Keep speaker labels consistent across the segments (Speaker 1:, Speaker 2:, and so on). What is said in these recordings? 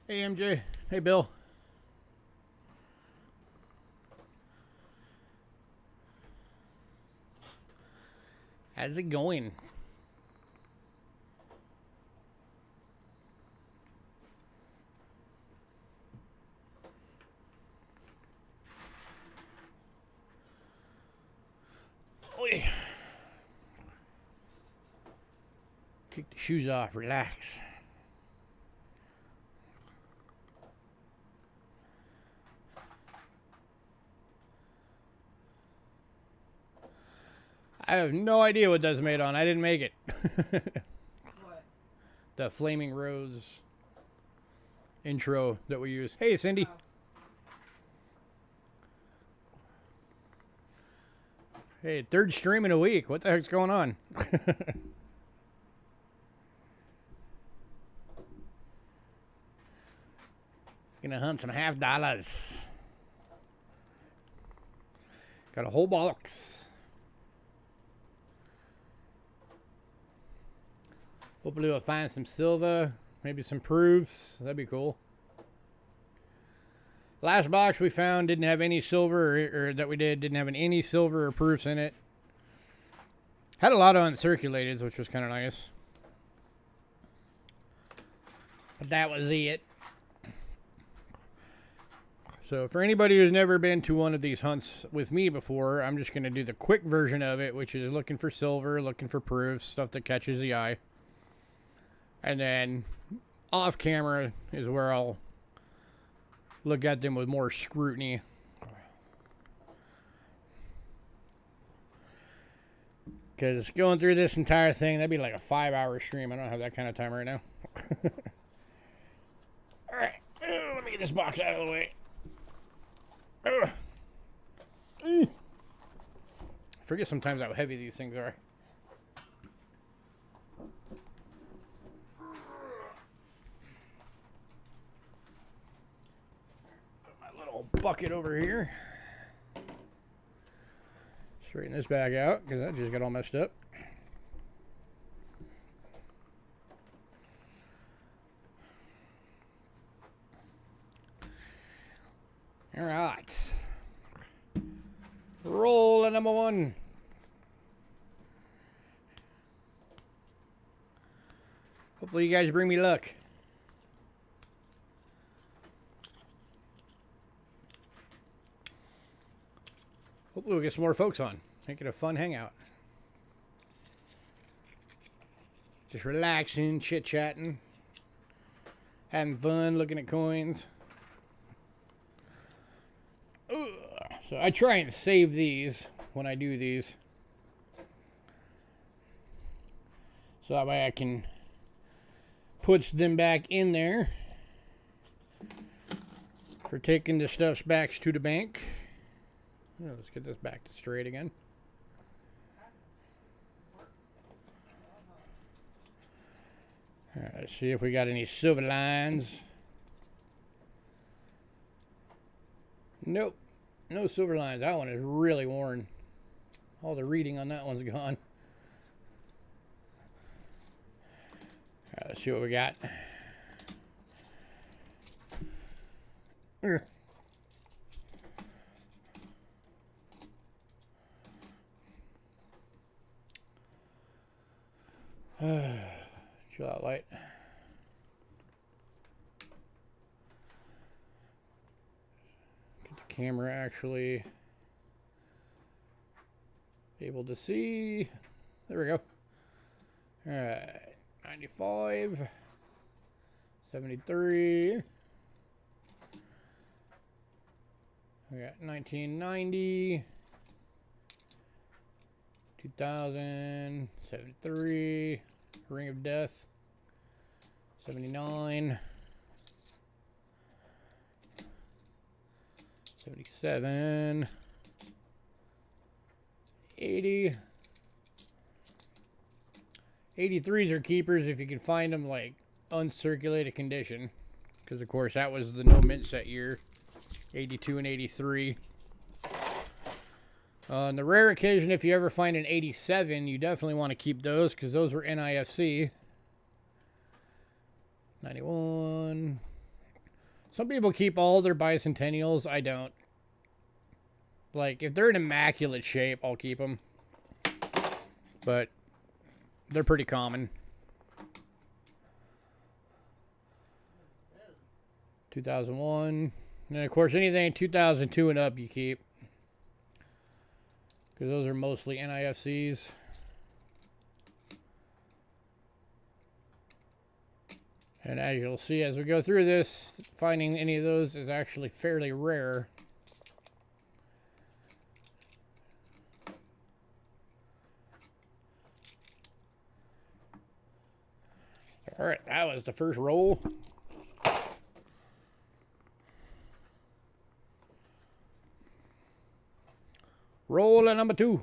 Speaker 1: Hey, MJ. Hey, Bill. How's it going? Oy. Kick the shoes off. Relax. I have no idea what that's made on. I didn't make it.
Speaker 2: What?
Speaker 1: The Flaming Rose intro that we use. Hey, Cindy.
Speaker 2: Oh.
Speaker 1: Hey, third stream in a week. What the heck's going on? Gonna hunt some $50. Got a whole box. Hopefully we'll find some silver, maybe some proofs. That'd be cool. Last box we found didn't have any silver, or that we didn't have any silver or proofs in it. Had a lot of uncirculated, which was kind of nice. But that was it. So for anybody who's never been to one of these hunts with me before, I'm just going to do the quick version of it, which is looking for silver, looking for proofs, stuff that catches the eye. And then off camera is where I'll look at them with more scrutiny. Because going through this entire thing, that'd be like a 5-hour stream. I don't have that kind of time right now. Alright, let me get this box out of the way. I forget sometimes how heavy these things are. Bucket over here. Straighten this bag out because that just got all messed up. All right. Roll number one. Hopefully you guys bring me luck. Hopefully we'll get some more folks on. Make it a fun hangout. Just relaxing, chit-chatting. Having fun, looking at coins. So I try and save these when I do these. So that way I can put them back in there for taking the stuffs back to the bank. Let's get this back to straight again. All right, let's see if we got any silver lines. Nope, no silver lines. That one is really worn. All the reading on that one's gone. All right, let's see what we got. Chill out, light. Get the camera actually able to see. There we go. All right, 95, 73. We got 1990. 2000, 73, Ring of Death, 79, 77, 80. 83s are keepers if you can find them like uncirculated condition, because of course that was the no mint set year, 82 and 83. On the rare occasion, if you ever find an 87, you definitely want to keep those because those were NIFC. 91. Some people keep all their bicentennials. I don't. Like, if they're in immaculate shape, I'll keep them. But they're pretty common. 2001. And then, of course, anything 2002 and up you keep. Because those are mostly NIFCs. And as you'll see as we go through this, finding any of those is actually fairly rare. Alright, that was the first roll. Roll number 2.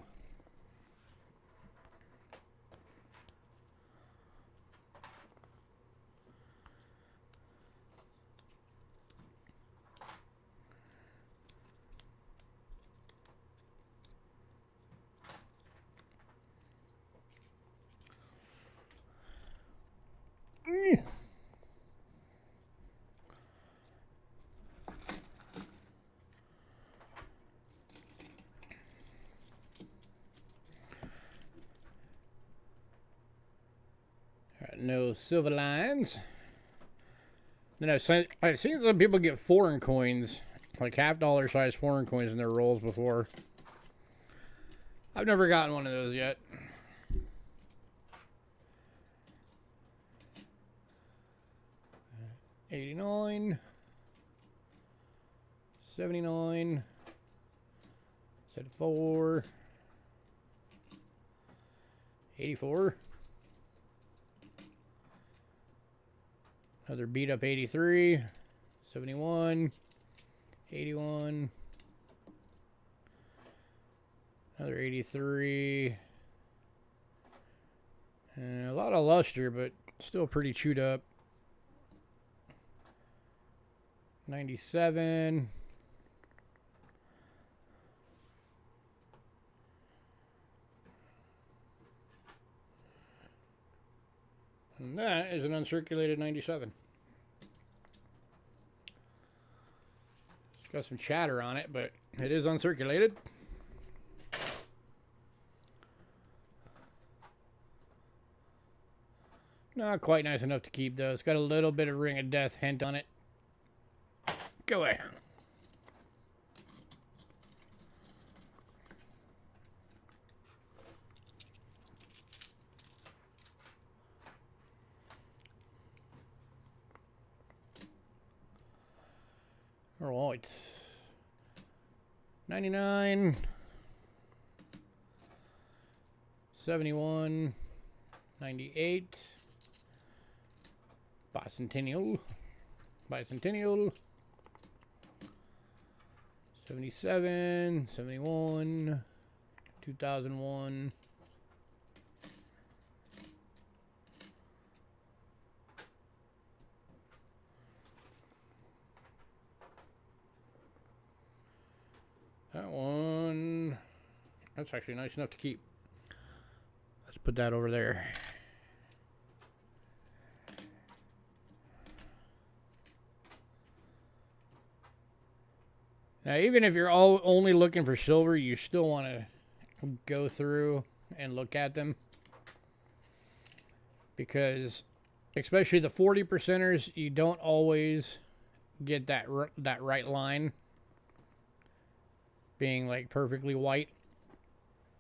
Speaker 1: No silver lines. Then I've seen some people get foreign coins, like $half size foreign coins in their rolls before. I've never gotten one of those yet. $89, $79, $74, $84. Another beat up 83, 71, 81, another 83, and a lot of luster, but still pretty chewed up. 97. And that is an uncirculated 97. It's got some chatter on it, but it is uncirculated. Not quite nice enough to keep, though. It's got a little bit of Ring of Death hint on it. Go away. All right. 99. 71. 98. Bicentennial. 77. 71. 2001. That one, that's actually nice enough to keep. Let's put that over there. Now, even if you're only looking for silver, you still want to go through and look at them. Because, especially the 40%ers, you don't always get that right line being like perfectly white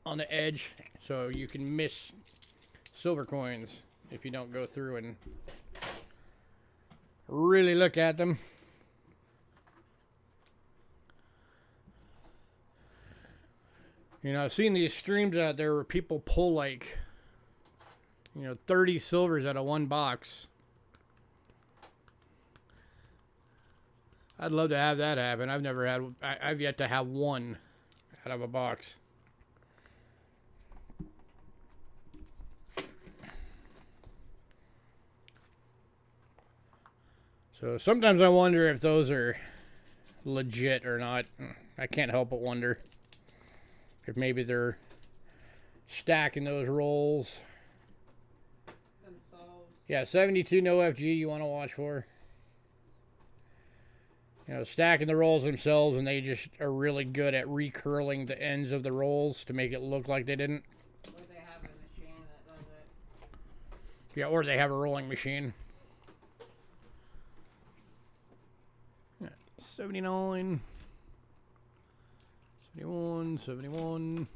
Speaker 1: on the edge, so you can miss silver coins if you don't go through and really look at them. You know, I've seen these streams out there where people pull like, 30 silvers out of one box. I'd love to have that happen. I've yet to have one out of a box. So sometimes I wonder if those are legit or not. I can't help but wonder if maybe they're stacking those rolls.
Speaker 2: Themselves.
Speaker 1: Yeah, 72 no FG you want to watch for. You know, stacking the rolls themselves, and they just are really good at recurling the ends of the rolls to make it look like they didn't.
Speaker 2: Or they have a machine that does it.
Speaker 1: Yeah, or they have a rolling machine. Yeah, 79. 71, 71.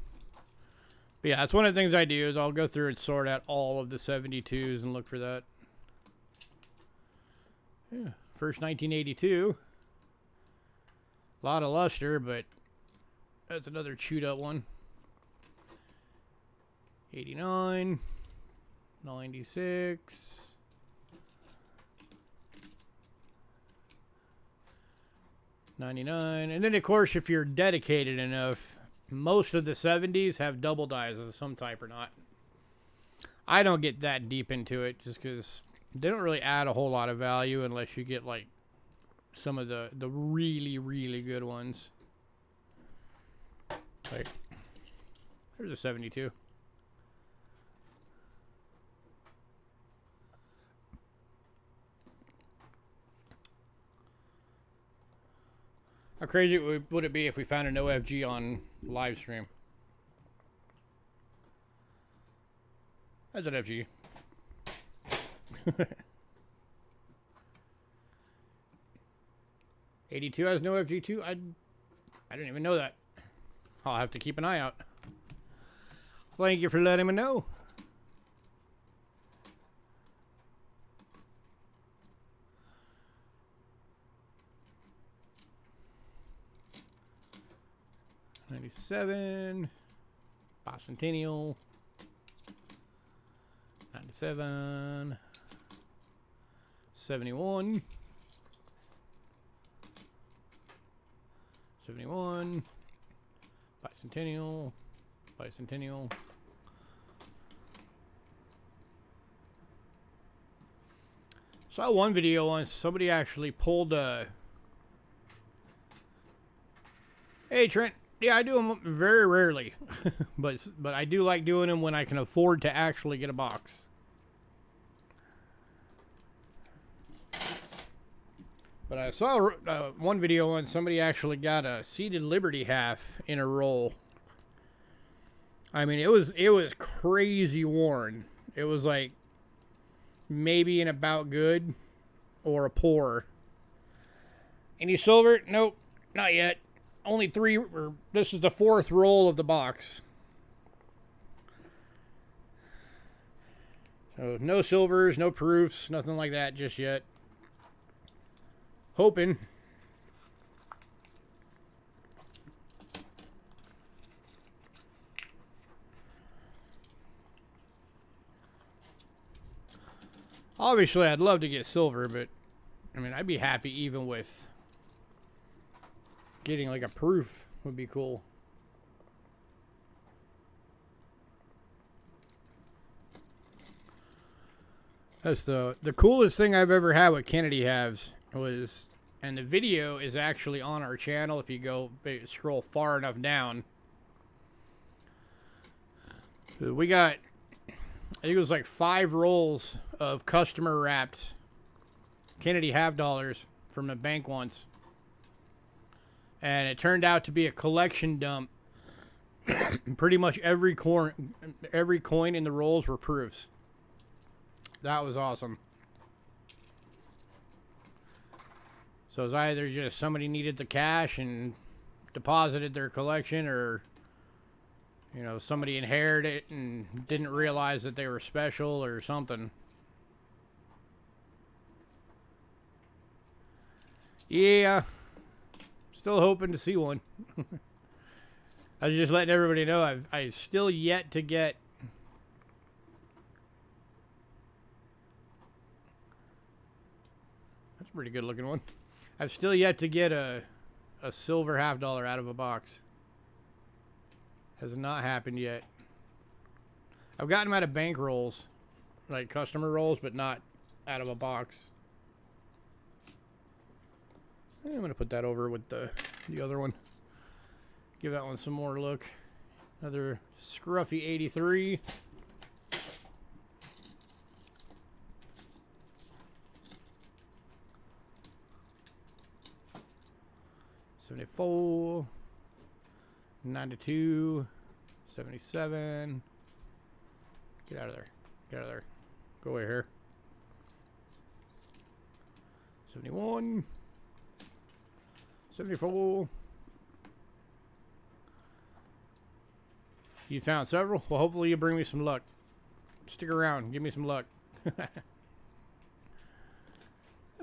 Speaker 1: But yeah, that's one of the things I do is I'll go through and sort out all of the 72s and look for that. Yeah, first 1982. A lot of luster, but that's another chewed up one. 89, 96. 99. And then, of course, if you're dedicated enough, most of the 70s have double dies of some type or not. I don't get that deep into it just because they don't really add a whole lot of value unless you get, like, some of the really, really good ones. Like, there's a 72. How crazy would it be if we found an OFG on live stream? That's an FG. 82 has no FG too? I didn't even know that. I'll have to keep an eye out. Thank you for letting me know. '97, bicentennial, 97, 71, 71, bicentennial, bicentennial. Saw one video once, somebody actually pulled a... Hey Trent, yeah, I do them very rarely, but I do like doing them when I can afford to actually get a box. But I saw one video on somebody actually got a seated Liberty half in a roll. I mean, it was crazy worn. It was like maybe an about good or a poor. Any silver? Nope, not yet. Only 3, or this is the 4th roll of the box. So no silvers, no proofs, nothing like that just yet. Hoping. Obviously, I'd love to get silver, but I mean, I'd be happy even with getting like a proof would be cool. That's the coolest thing I've ever had with Kennedy halves was, and the video is actually on our channel if you go scroll far enough down. We got, I think it was like 5 rolls of customer wrapped Kennedy half dollars from the bank once. And it turned out to be a collection dump. Pretty much every coin in the rolls were proofs. That was awesome. So it was either just somebody needed the cash and deposited their collection, or you know, somebody inherited it and didn't realize that they were special or something. Yeah. Still hoping to see one. I was just letting everybody know I've still yet to get that's a pretty good looking one. I've still yet to get a silver half dollar out of a box. Has not happened yet. I've gotten them out of bank rolls, like customer rolls, but not out of a box. I'm going to put that over with the other one. Give that one some more look. Another scruffy 83. 74, 92, 77. Get out of there. Get out of there. Go away here. 71, 74. You found several? Well, hopefully you bring me some luck. Stick around. Give me some luck.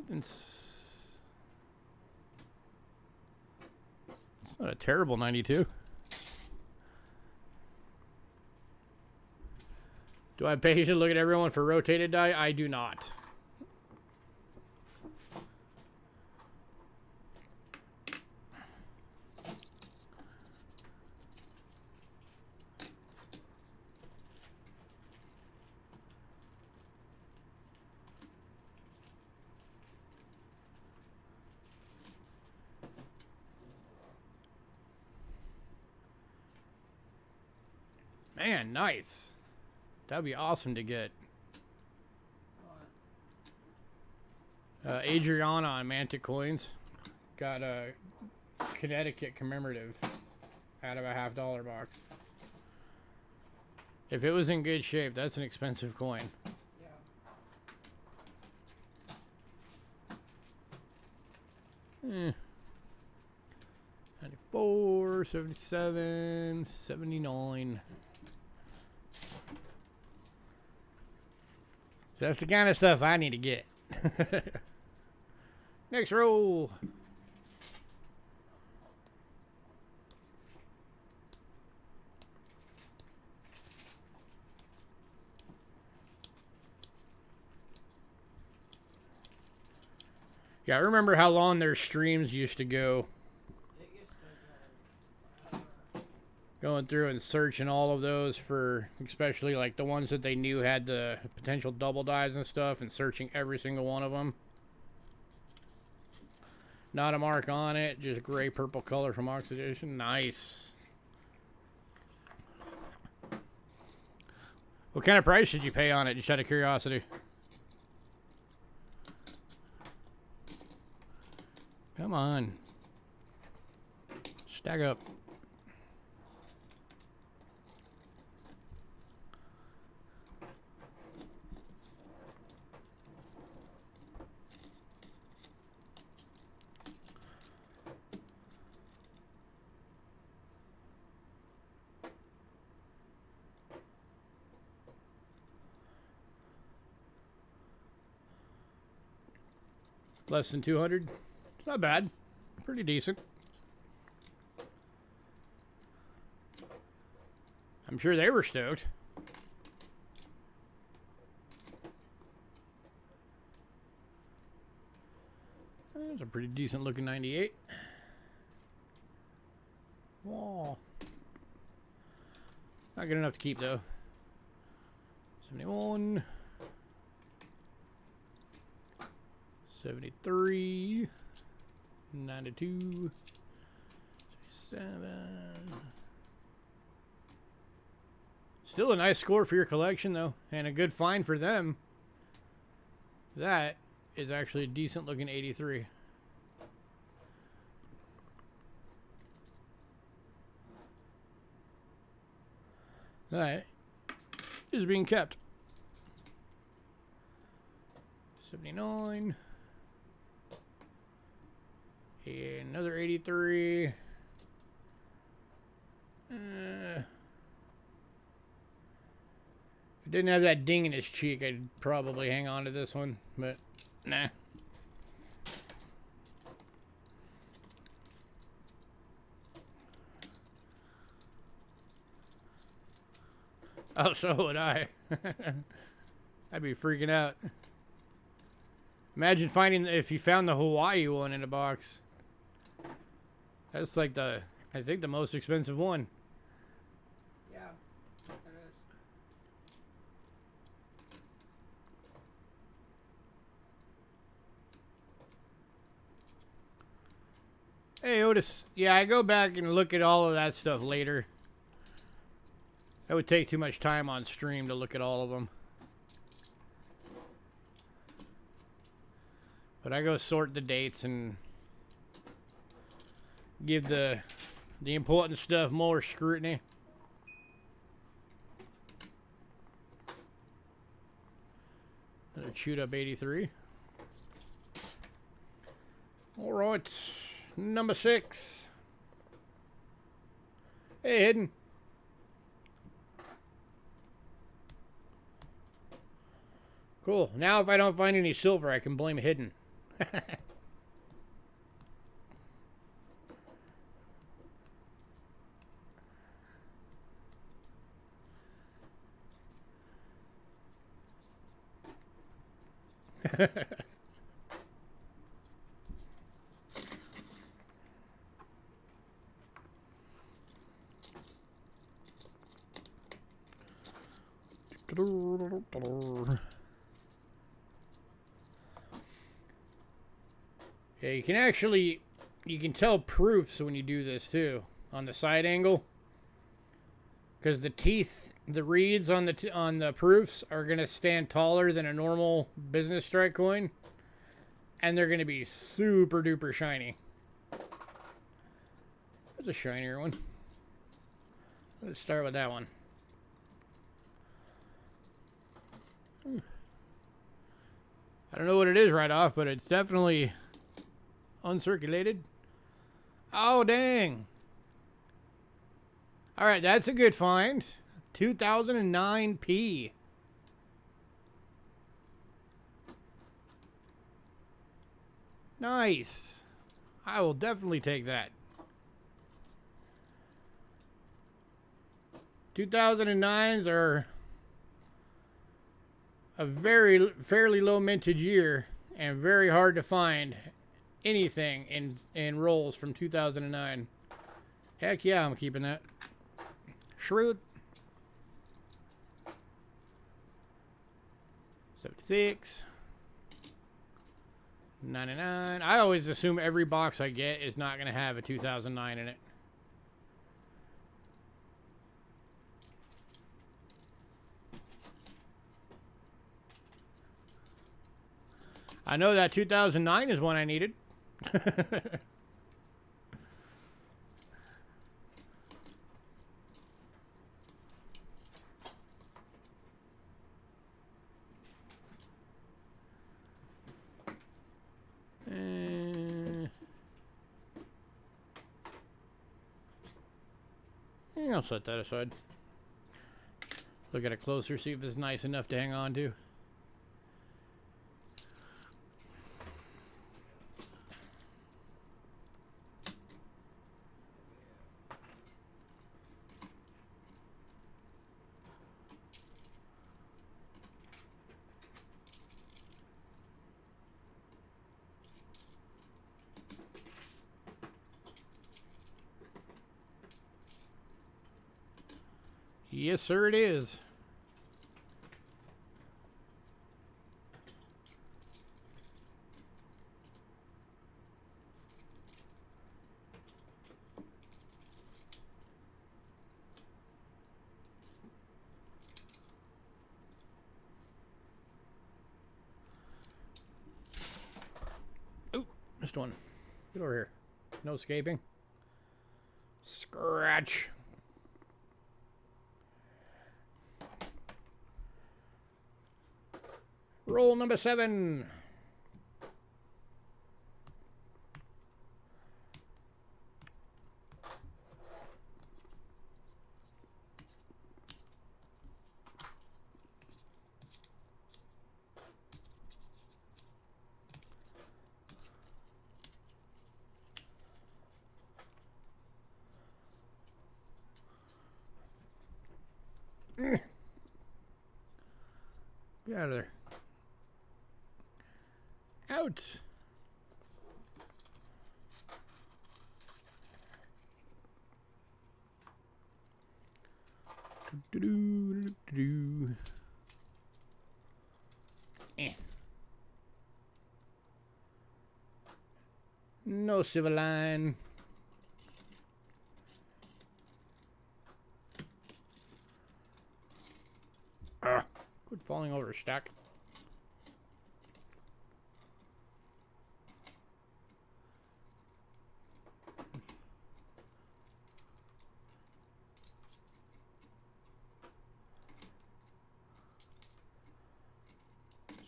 Speaker 1: It's not a terrible 92. Do I have patience to look at everyone for rotated die? I do not. Man, nice. That'd be awesome to get. Adriana on Mantic Coins got a Connecticut commemorative out of a $50 box. If it was in good shape, that's an expensive coin. Yeah. 94, 77, 79. That's the kind of stuff I need to get. Next roll. Yeah, I remember how long their streams used to go. Going through and searching all of those for, especially like the ones that they knew had the potential double dies and stuff, and searching every single one of them. Not a mark on it, just gray purple color from oxidation. Nice. What kind of price did you pay on it, just out of curiosity? Come on. Stack up. Less than 200. It's not bad. Pretty decent. I'm sure they were stoked. That's a pretty decent looking 98. Wow. Not good enough to keep though. 71. 73, 92, 7. Still a nice score for your collection, though, and a good find for them. That is actually a decent looking 83. That is being kept. 79. Another 83. If it didn't have that ding in his cheek, I'd probably hang on to this one, but nah. Oh, so would I. I'd be freaking out. Imagine finding, if you found the Hawaii one in a box. That's like I think the most expensive one.
Speaker 2: Yeah, it is.
Speaker 1: Hey, Otis. Yeah, I go back and look at all of that stuff later. That would take too much time on stream to look at all of them. But I go sort the dates and give the important stuff more scrutiny. Another chewed up 83. All right, number 6. Hey, hidden. Cool. Now if I don't find any silver, I can blame hidden. Yeah, you can tell proofs when you do this too on the side angle, because the teeth, the reeds on the proofs are gonna stand taller than a normal business strike coin, and they're gonna be super duper shiny. There's a shinier one. Let's start with that one. I don't know what it is right off, but it's definitely uncirculated. Oh, dang. All right, that's a good find. 2009p. Nice. I will definitely take that. 2009s are a fairly low mintage year and very hard to find anything in rolls from 2009. Heck yeah, I'm keeping that. Shrewd. 76. 99. I always assume every box I get is not going to have a 2009 in it. I know that 2009 is one I needed. I'll set that aside. Look at it closer, see if it's nice enough to hang on to. Yes, sir, it is. Oh, missed one. Get over here. No escaping. Scratch. Roll number 7. Get out of there. Out. No civil line. Quit falling over a stack.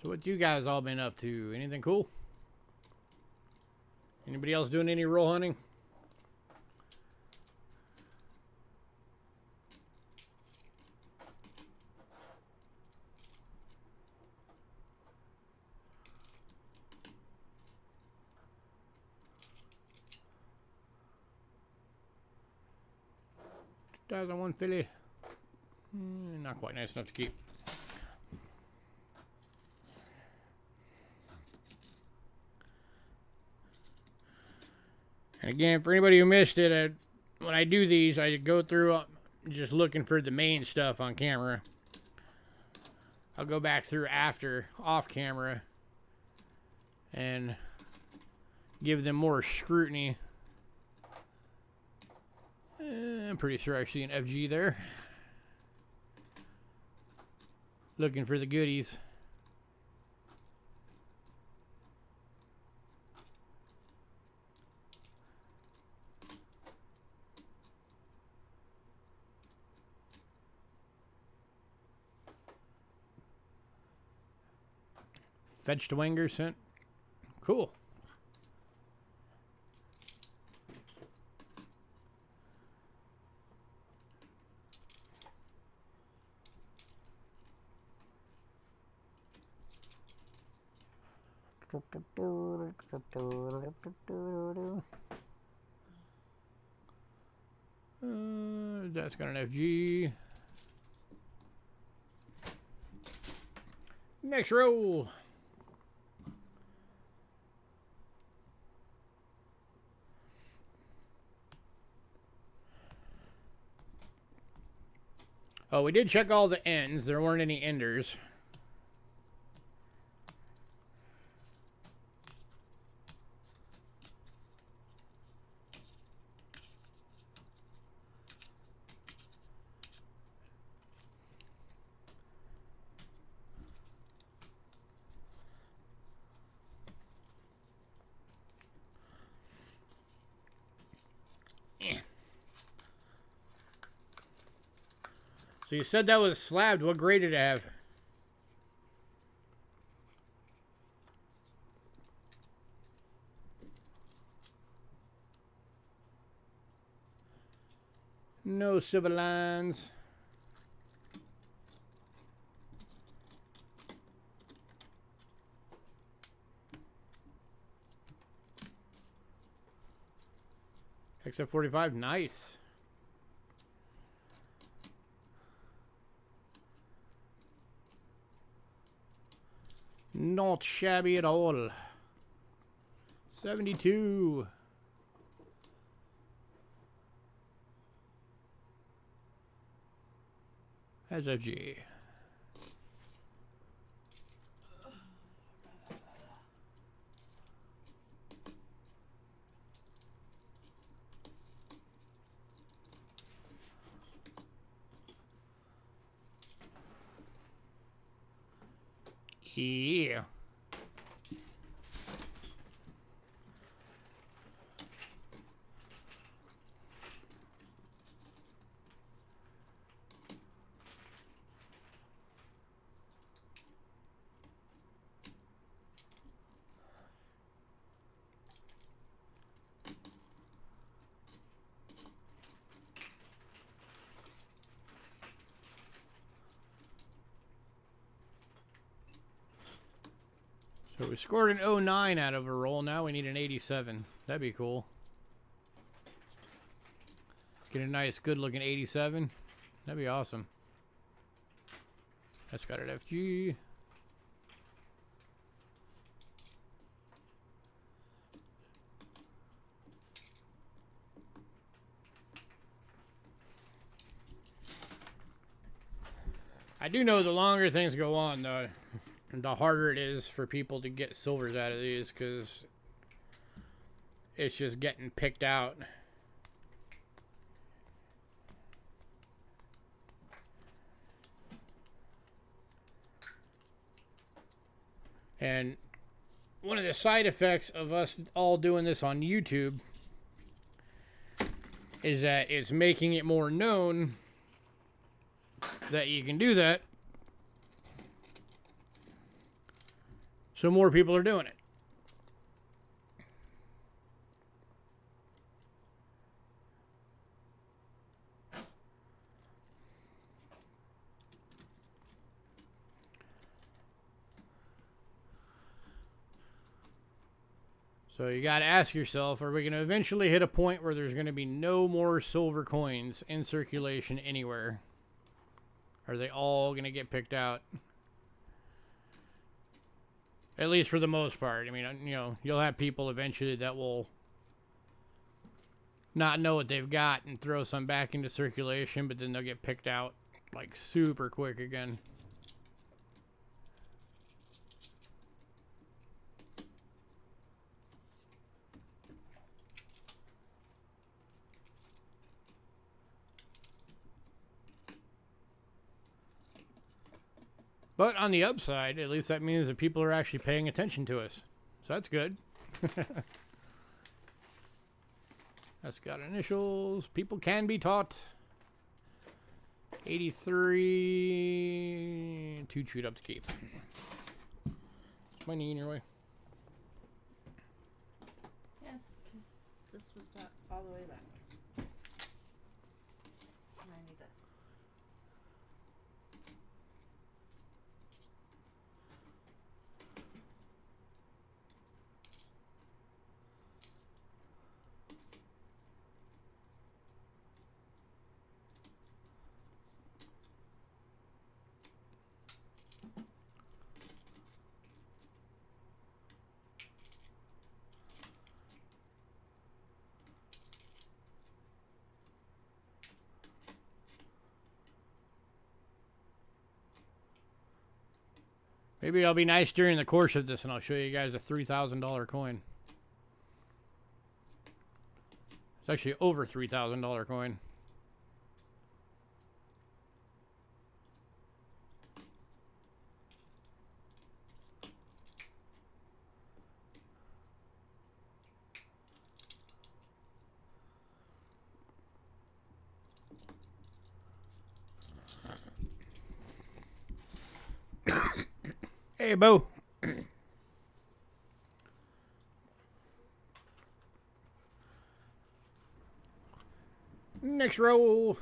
Speaker 1: So what you guys all been up to? Anything cool? Anybody else doing any roll hunting? $1,001 fillet. Not quite nice enough to keep. And again, for anybody who missed it, when I do these, I go through just looking for the main stuff on camera. I'll go back through after, off camera, and give them more scrutiny. I'm pretty sure I see an FG there. Looking for the goodies. Fetched Wenger sent. Cool. That's got an FG. Next roll. Oh, we did check all the ends. There weren't any enders. So you said that was slabbed. What grade did it have? No civil lines. XF45, nice. Not shabby at all. 72. SFG. Yeah. So we scored an 09 out of a roll. Now we need an 87. That'd be cool. Get a nice, good-looking 87. That'd be awesome. That's got an FG. I do know the longer things go on, though, the harder it is for people to get silvers out of these, because it's just getting picked out. And one of the side effects of us all doing this on YouTube is that it's making it more known that you can do that. So more people are doing it. So you got to ask yourself, are we going to eventually hit a point where there's going to be no more silver coins in circulation anywhere? Are they all going to get picked out? At least for the most part. I mean, you know, you'll have people eventually that will not know what they've got and throw some back into circulation, but then they'll get picked out like super quick again. But on the upside, at least that means that people are actually paying attention to us. So that's good. That's got initials. People can be taught. 83. Too chewed up to keep. My knee in your way.
Speaker 2: Yes, because this was back all the way back. And I need this.
Speaker 1: Maybe I'll be nice during the course of this and I'll show you guys a $3,000 coin. It's actually over $3,000 coin. Hey, Bo. Next roll.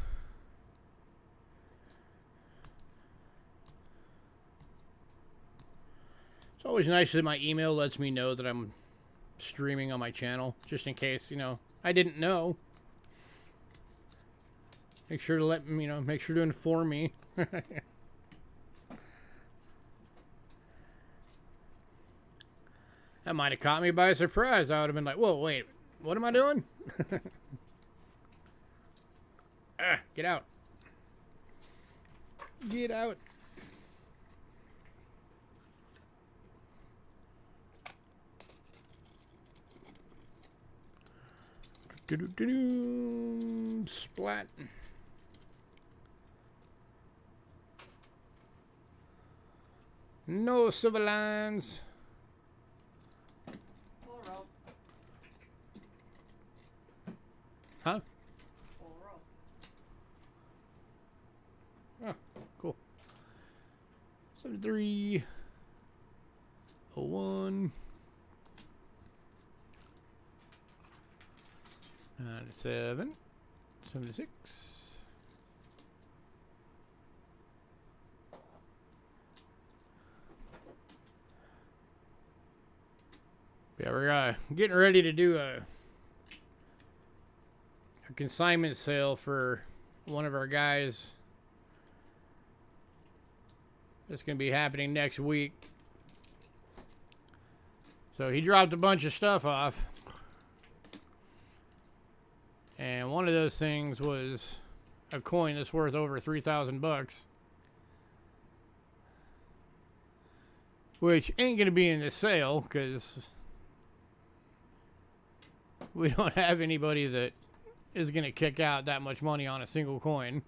Speaker 1: It's always nice that my email lets me know that I'm streaming on my channel, just in case, you know, I didn't know. Make sure to let me, you know, make sure to inform me. That might have caught me by surprise. I would have been like, whoa, wait, what am I doing? Ah, get out. Get out. Splat. No silver lines.
Speaker 2: Full roll.
Speaker 1: Huh?
Speaker 2: Full roll.
Speaker 1: Oh, cool. 73. 01. 97. 76. Yeah, we're getting ready to do a consignment sale for one of our guys. It's going to be happening next week. So he dropped a bunch of stuff off. And one of those things was a coin that's worth over 3,000 bucks. Which ain't going to be in this sale because we don't have anybody that is going to kick out that much money on a single coin.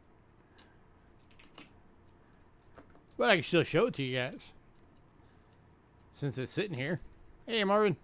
Speaker 1: But I can still show it to you guys since it's sitting here. Hey, Marvin.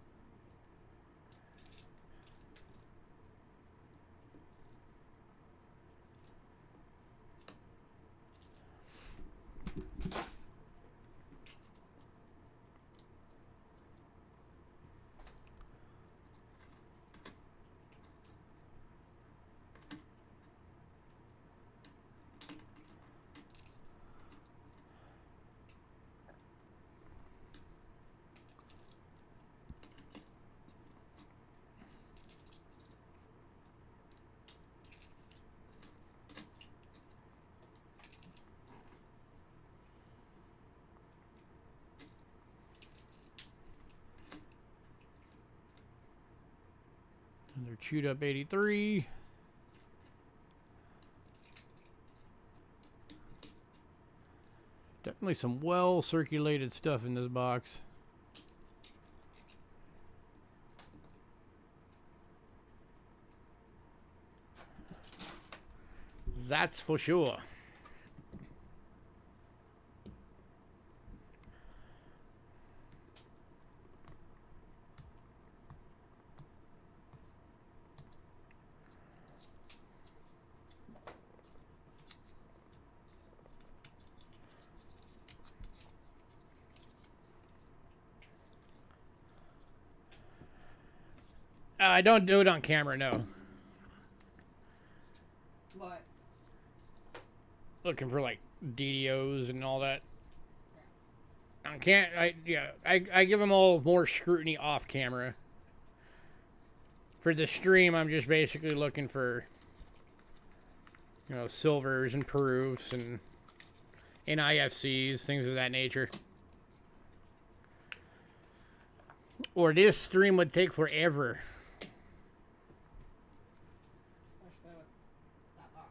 Speaker 1: Another chewed up 83. Definitely some well circulated stuff in this box. That's for sure. I don't do it on camera, no.
Speaker 2: What?
Speaker 1: Looking for like DDOs and all that. I can't. I give them all more scrutiny off camera. For the stream, I'm just basically looking for, you know, silvers and proofs and IFCs, things of that nature. Or this stream would take forever.
Speaker 2: Especially with that box.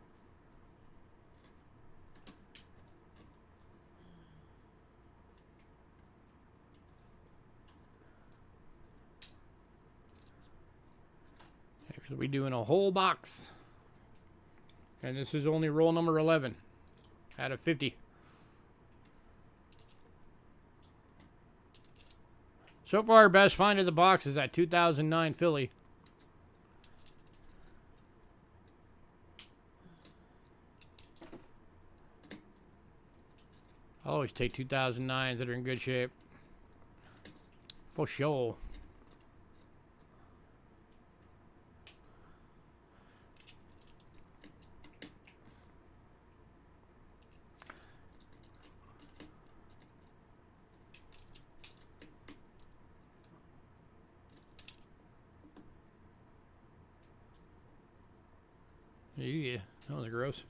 Speaker 1: We're doing a whole box. And this is only roll number 11 out of 50. So far, best find of the box is that 2009 Philly. I'll always take 2009s that are in good shape. For sure. Yeah, that was gross.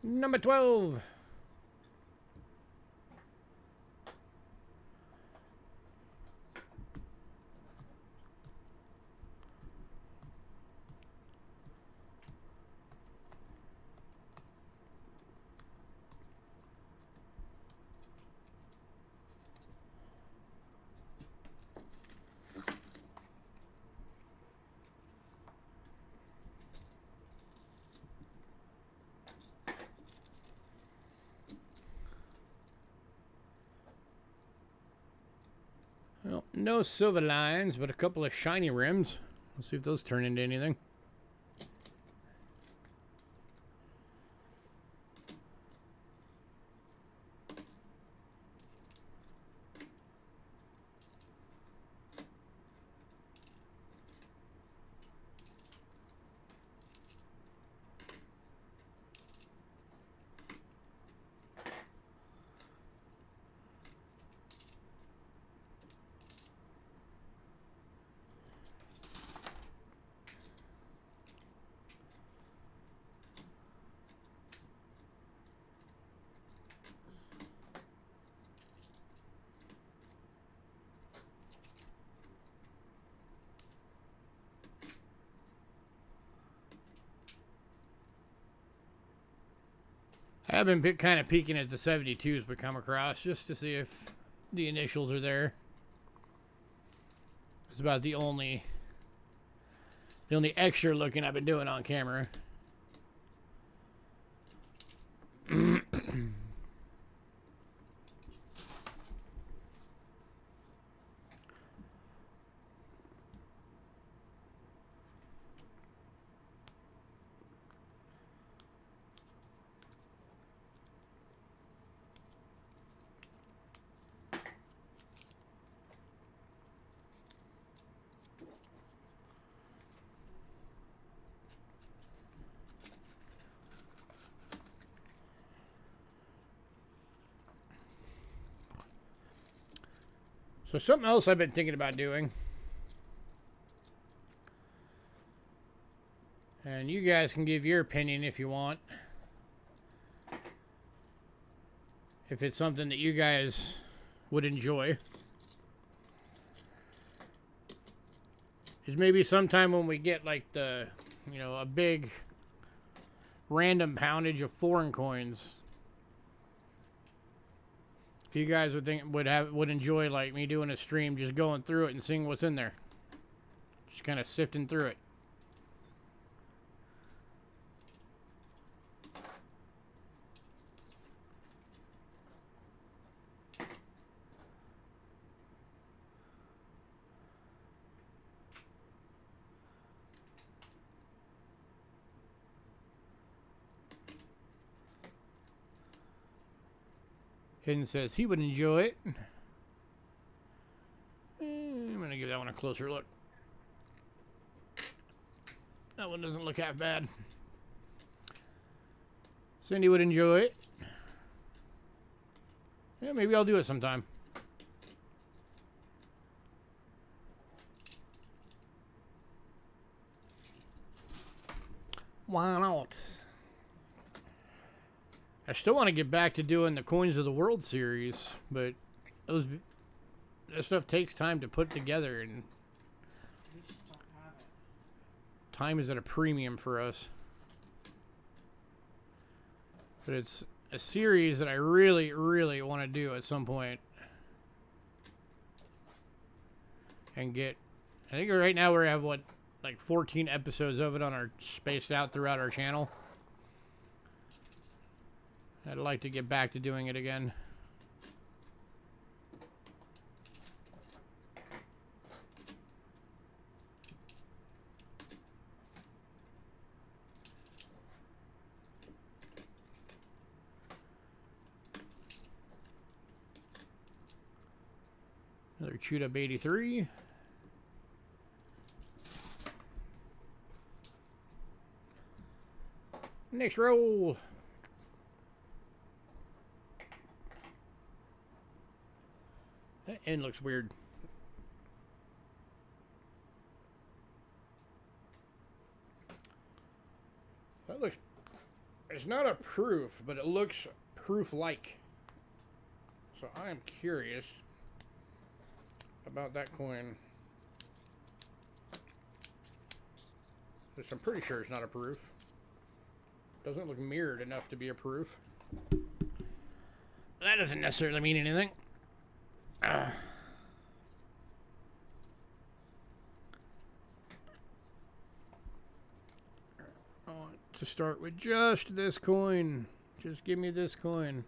Speaker 1: Number 12. Well, no silver lines, but a couple of shiny rims. Let's see if those turn into anything. I have been kind of peeking at the 72s we come across just to see if the initials are there. It's about the only extra looking I've been doing on camera. So something else I've been thinking about doing, and you guys can give your opinion if you want, if it's something that you guys would enjoy, is maybe sometime when we get like the, you know, a big random poundage of foreign coins, if you guys would enjoy like me doing a stream, just going through it and seeing what's in there, just kind of sifting through it. Hidden says he would enjoy it. I'm going to give that one a closer look. That one doesn't look half bad. Cindy would enjoy it. Yeah, maybe I'll do it sometime. Why not? I still want to get back to doing the Coins of the World series, but that stuff takes time to put together, and
Speaker 2: We just don't have it.
Speaker 1: time is at a premium for us. But it's a series that I really, really want to do at some point. And get, I think right now we have, what, like 14 episodes of it on our, spaced out throughout our channel. I'd like to get back to doing it again. Another chewed up 83. Next roll. That end looks weird. That looks, it's not a proof, but it looks proof-like. So I am curious about that coin. Which I'm pretty sure it's not a proof. Doesn't look mirrored enough to be a proof. That doesn't necessarily mean anything. I want to start with just this coin. Just give me this coin.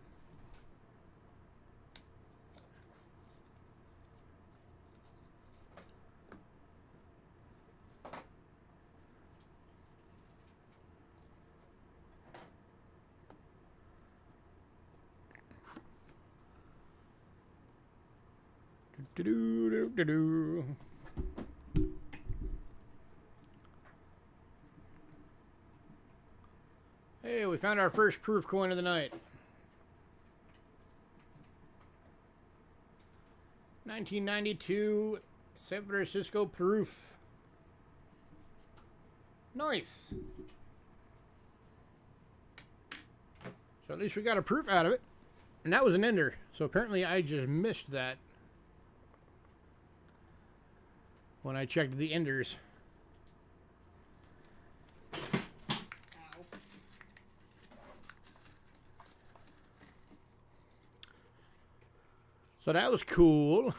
Speaker 1: Do-do-do-do-do. Hey, we found our first proof coin of the night. 1992 San Francisco proof. Nice. So at least we got a proof out of it. And that was an ender. So apparently I just missed that when I checked the enders.
Speaker 2: Ow.
Speaker 1: So that was cool.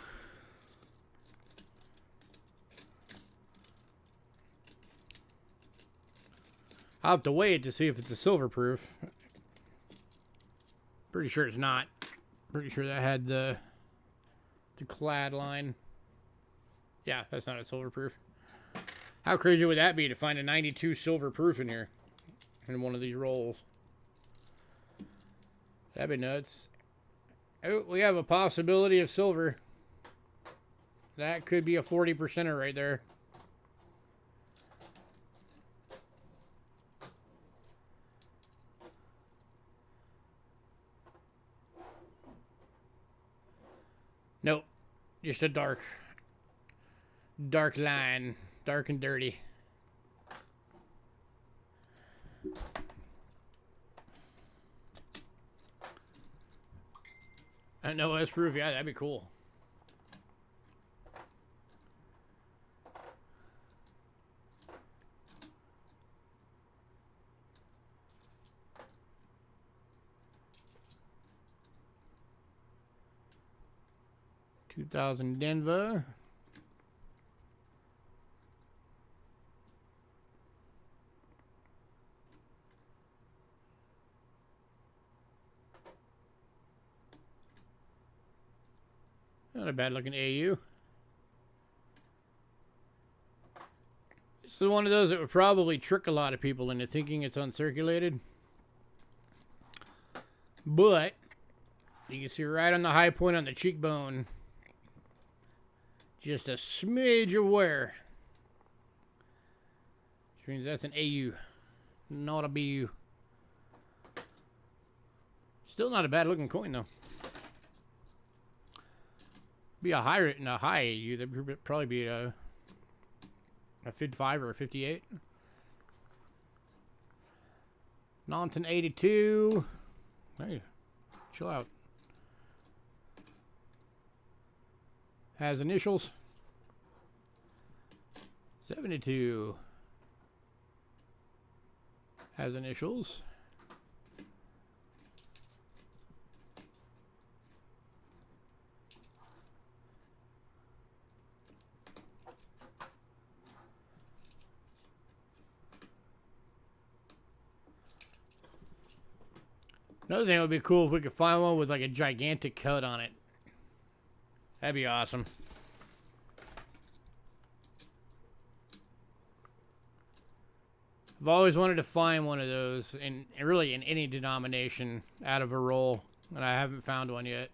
Speaker 1: I'll have to wait to see if it's a silver proof. Pretty sure it's not. Pretty sure that had the clad line. Yeah, that's not a silver proof. How crazy would that be to find a 92 silver proof in here? In one of these rolls. That'd be nuts. Oh, we have a possibility of silver. That could be a 40%er right there. Nope. Just a dark line. Dark and dirty. No S proof, yeah, that'd be cool. $2,000 Denver. Not a bad looking AU. This is one of those that would probably trick a lot of people into thinking it's uncirculated. But you can see right on the high point on the cheekbone, just a smidge of wear. Which means that's an AU, not a BU. Still not a bad looking coin though. Be a high AU. That'd probably be a 55 or a 58. Nonton 82. Hey, chill out. Has initials. 72. Has initials. Another thing that would be cool if we could find one with like a gigantic cut on it. That'd be awesome. I've always wanted to find one of those in really in any denomination out of a roll, and I haven't found one yet.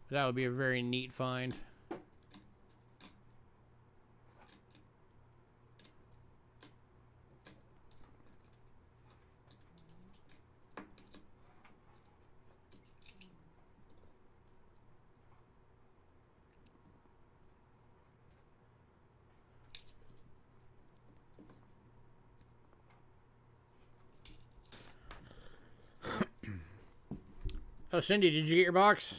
Speaker 1: That would be a very neat find. Oh, Cindy, did you get your box?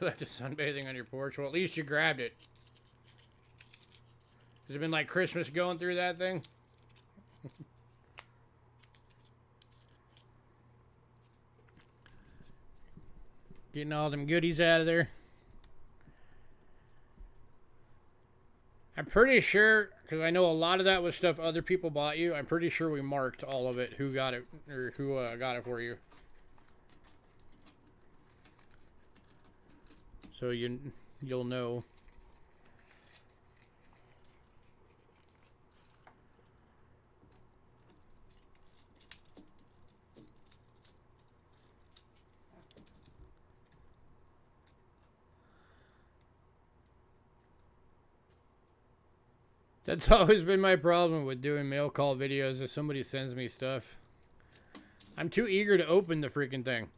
Speaker 1: Left it sunbathing on your porch. Well, at least you grabbed it. Has it been like Christmas going through that thing? Getting all them goodies out of there. I'm pretty sure, because I know a lot of that was stuff other people bought you. I'm pretty sure we marked all of it, who got it, or who got it for you. So you'll know. That's always been my problem with doing mail call videos. If somebody sends me stuff, I'm too eager to open the freaking thing.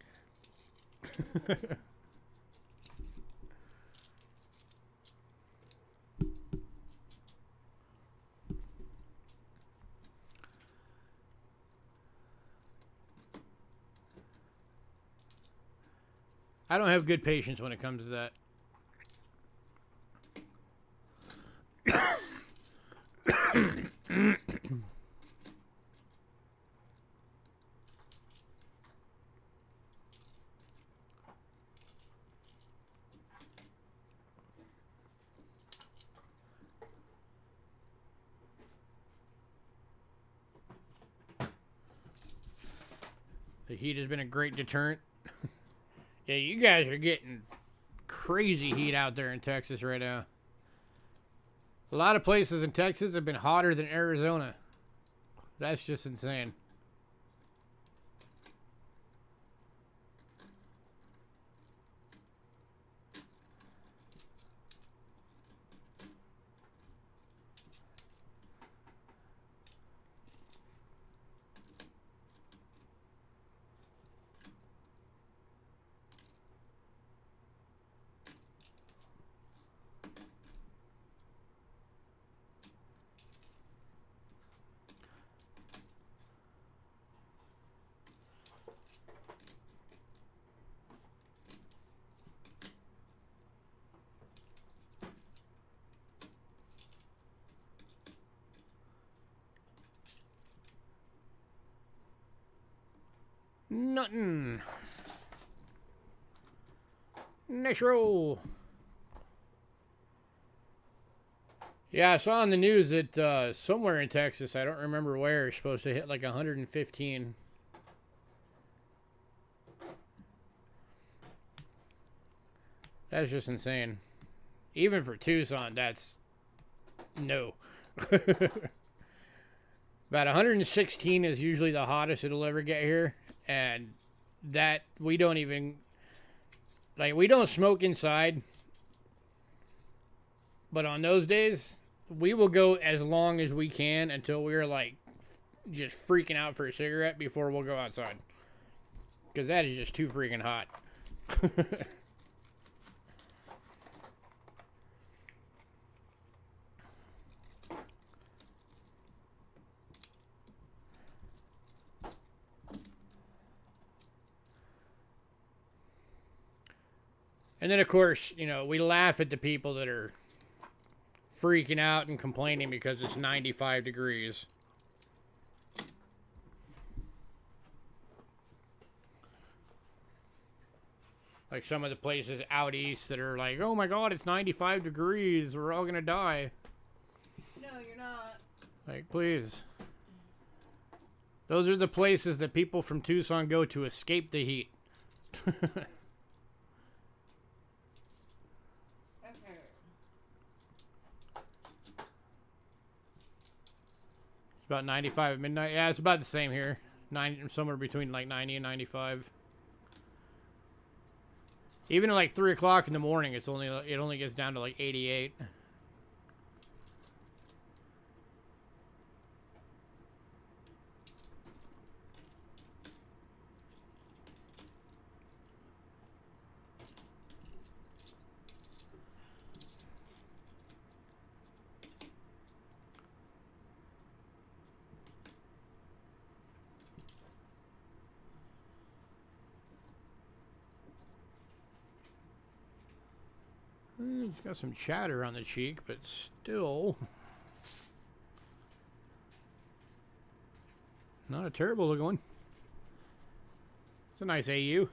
Speaker 1: I don't have good patience when it comes to that. The heat has been a great deterrent. Yeah, you guys are getting crazy heat out there in Texas right now. A lot of places in Texas have been hotter than Arizona. That's just insane. Nothing. Next roll. Yeah, I saw on the news that somewhere in Texas, I don't remember where, it's supposed to hit like 115. That's just insane. Even for Tucson, that's no. About 116 is usually the hottest it'll ever get here. And that, we don't even, like, we don't smoke inside. But on those days, we will go as long as we can until we're, like, just freaking out for a cigarette before we'll go outside. Because that is just too freaking hot. And then, of course, you know, we laugh at the people that are freaking out and complaining because it's 95 degrees. Like some of the places out east that are like, oh my God, it's 95 degrees. We're all going to die.
Speaker 2: No, you're not.
Speaker 1: Like, please. Those are the places that people from Tucson go to escape the heat. About 95 at midnight. Yeah, it's about the same here. Somewhere between like 90 and 95. Even at like 3 o'clock in the morning, it only gets down to like 88. It's got some chatter on the cheek, but still not a terrible looking one. It's a nice AU.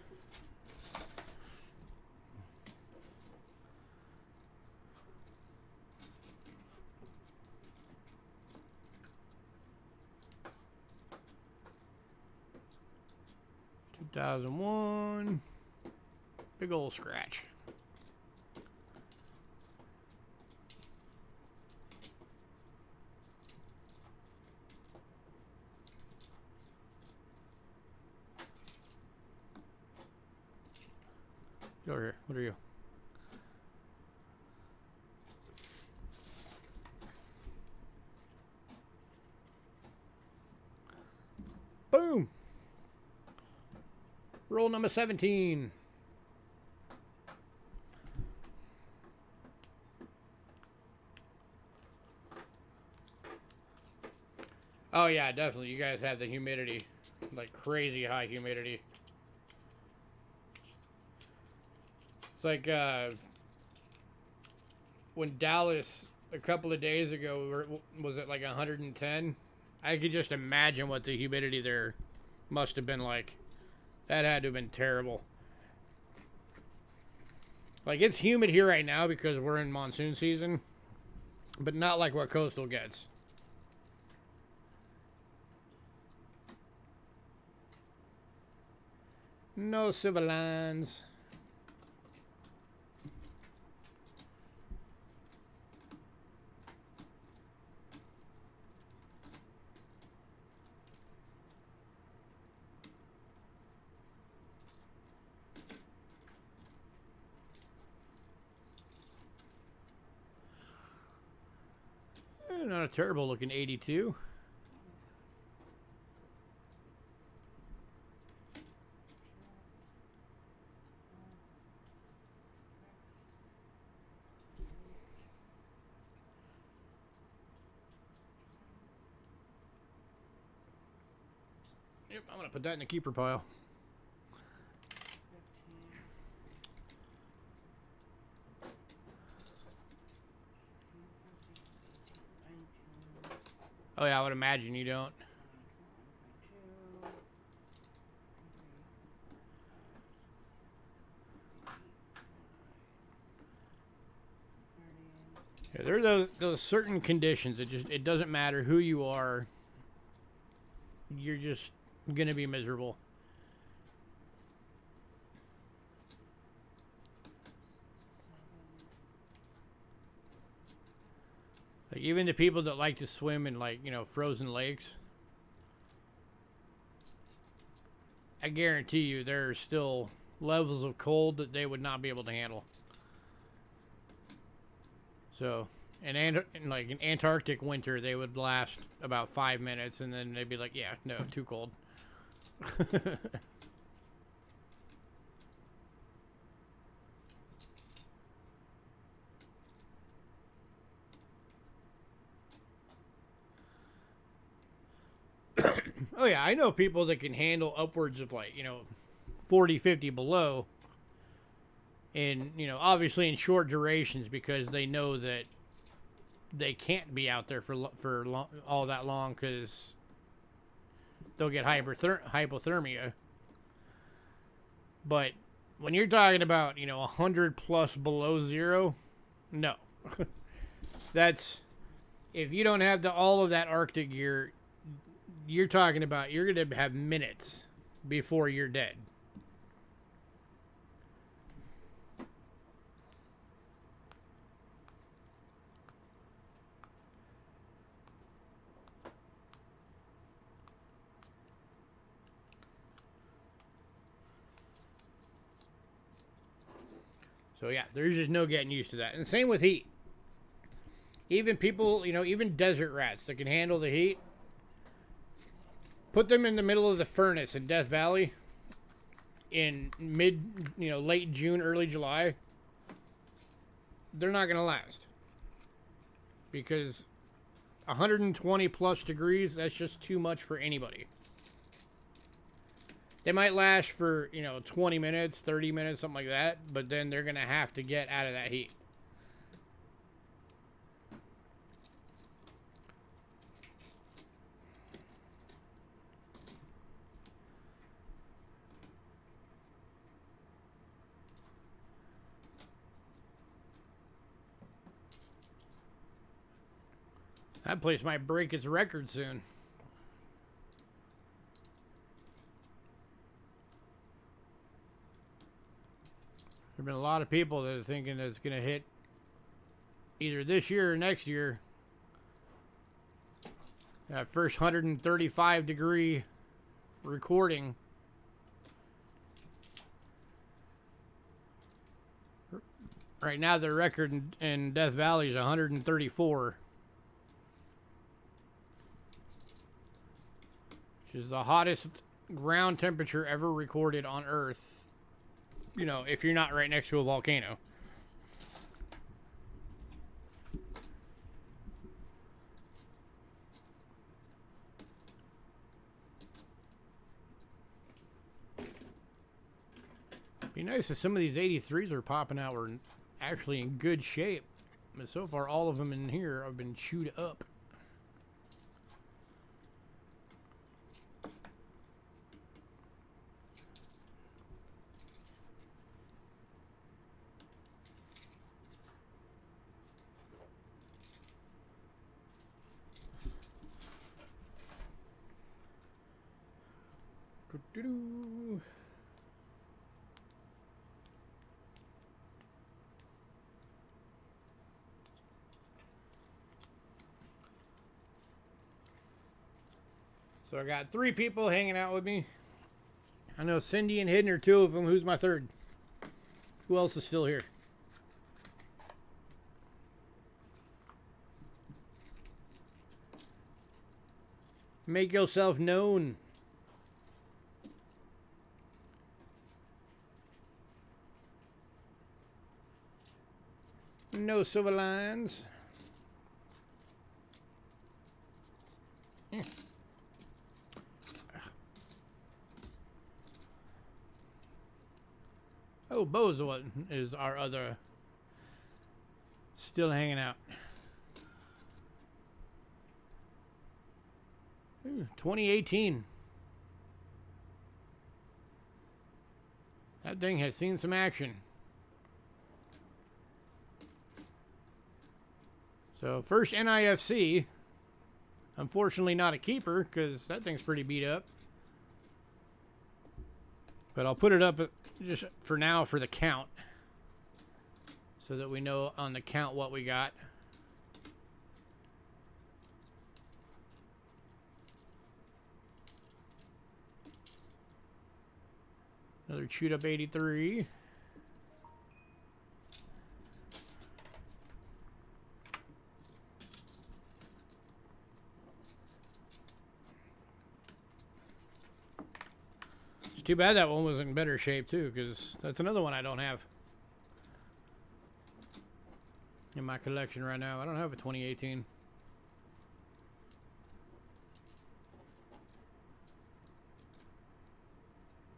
Speaker 1: $2001. Big old scratch. Get over here. What are you? Boom. Roll number 17. Oh yeah, definitely. You guys have the humidity. Like crazy high humidity. It's like when Dallas a couple of days ago was it like 110? I could just imagine what the humidity there must have been like. That had to have been terrible. Like it's humid here right now because we're in monsoon season, but not like what coastal gets. No civil lines. Not a terrible looking 82. Yep, I'm gonna put that in the keeper pile. Oh yeah, I would imagine you don't. Yeah, there are those certain conditions that it doesn't matter who you are. You're just gonna be miserable. Like even the people that like to swim in, like, you know, frozen lakes, I guarantee you there are still levels of cold that they would not be able to handle. So, in like an Antarctic winter, they would last about 5 minutes, and then they'd be like, "Yeah, no, too cold." Oh yeah, I know people that can handle upwards of, like, you know, 40, 50 below. And, you know, obviously in short durations, because they know that they can't be out there for all that long, because they'll get hypothermia. But when you're talking about, you know, 100 plus below zero, no. That's, if you don't have all of that Arctic gear, you're talking about you're going to have minutes before you're dead. So yeah, there's just no getting used to that. And same with heat. Even people, you know, even desert rats that can handle the heat, put them in the middle of the furnace in Death Valley in late June, early July. They're not going to last. Because 120 plus degrees, that's just too much for anybody. They might last for, you know, 20 minutes, 30 minutes, something like that, but then they're going to have to get out of that heat. That place might break its record soon. There have been a lot of people that are thinking that it's going to hit either this year or next year. That first 135 degree recording. Right now, the record in Death Valley is 134. Which is the hottest ground temperature ever recorded on Earth. You know, if you're not right next to a volcano. Be nice if some of these 83s are popping out were actually in good shape. But so far, all of them in here have been chewed up. So I got 3 people hanging out with me. I know Cindy and Hidden are 2 of them. Who's my 3rd? Who else is still here? Make yourself known. No silver lines. Oh, Bo's one is our other. Still hanging out. Ooh, 2018. That thing has seen some action. So first NIFC. Unfortunately not a keeper because that thing's pretty beat up. But I'll put it up just for now for the count. So that we know on the count what we got. Another chewed up 83. It's too bad that one was in better shape too, because that's another one I don't have in my collection right now. I don't have a 2018.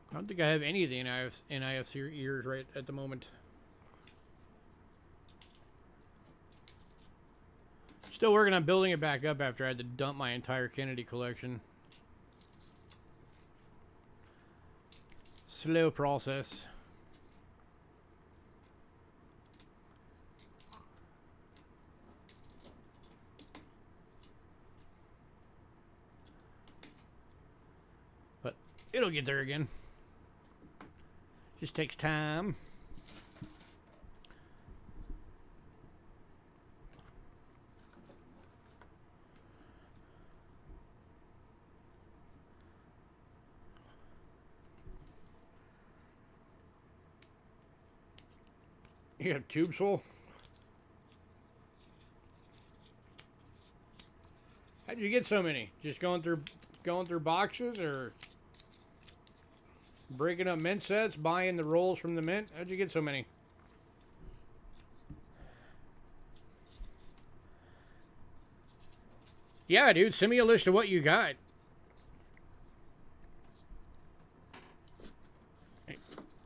Speaker 1: I don't think I have any of the NIFC years right at the moment. Still working on building it back up after I had to dump my entire Kennedy collection. Slow process. But it'll get there again. Just takes time. You have tubes full? How'd you get so many? Just going through boxes, or breaking up mint sets, buying the rolls from the mint? How'd you get so many? Yeah, dude, send me a list of what you got.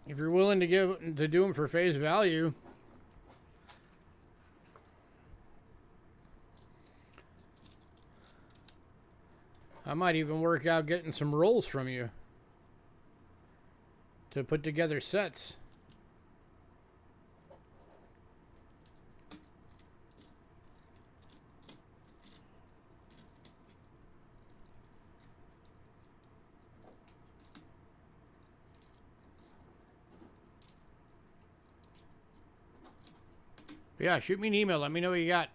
Speaker 1: If you're willing to do them for face value. I might even work out getting some rolls from you to put together sets. But yeah, shoot me an email. Let me know what you got.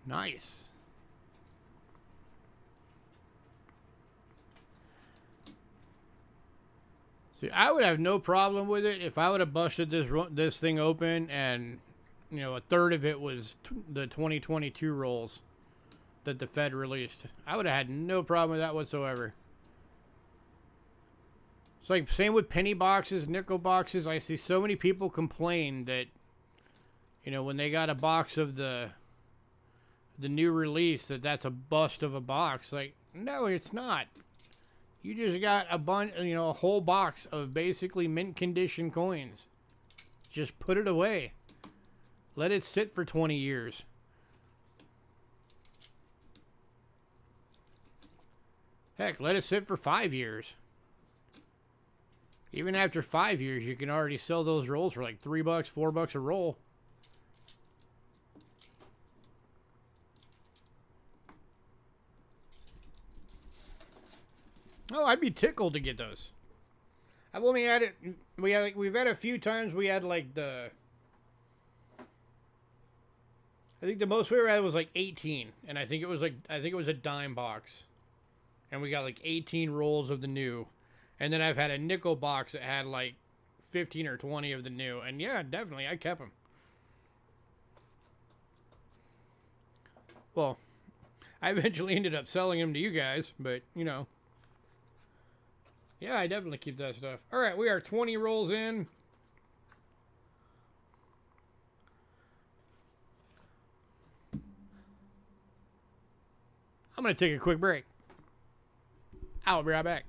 Speaker 1: Nice. See, I would have no problem with it if I would have busted this thing open and, you know, a third of it was the 2022 rolls that the Fed released. I would have had no problem with that whatsoever. It's like same with penny boxes, nickel boxes. I see so many people complain that, you know, when they got a box of the new release, that's a bust of a box. Like, no, it's not. You just got a bunch, you know, a whole box of basically mint condition coins. Just put it away. Let it sit for 20 years. Heck, let it sit for 5 years. Even after 5 years, you can already sell those rolls for like $3, $4 a roll. Oh, I'd be tickled to get those. I've only had it. We've had a few times. We had like the. I think the most we ever had was like 18, and I think it was a dime box, and we got like 18 rolls of the new, and then I've had a nickel box that had like 15 or 20 of the new, and yeah, definitely I kept them. Well, I eventually ended up selling them to you guys, but you know. Yeah, I definitely keep that stuff. All right, we are 20 rolls in. I'm going to take a quick break. I'll be right back.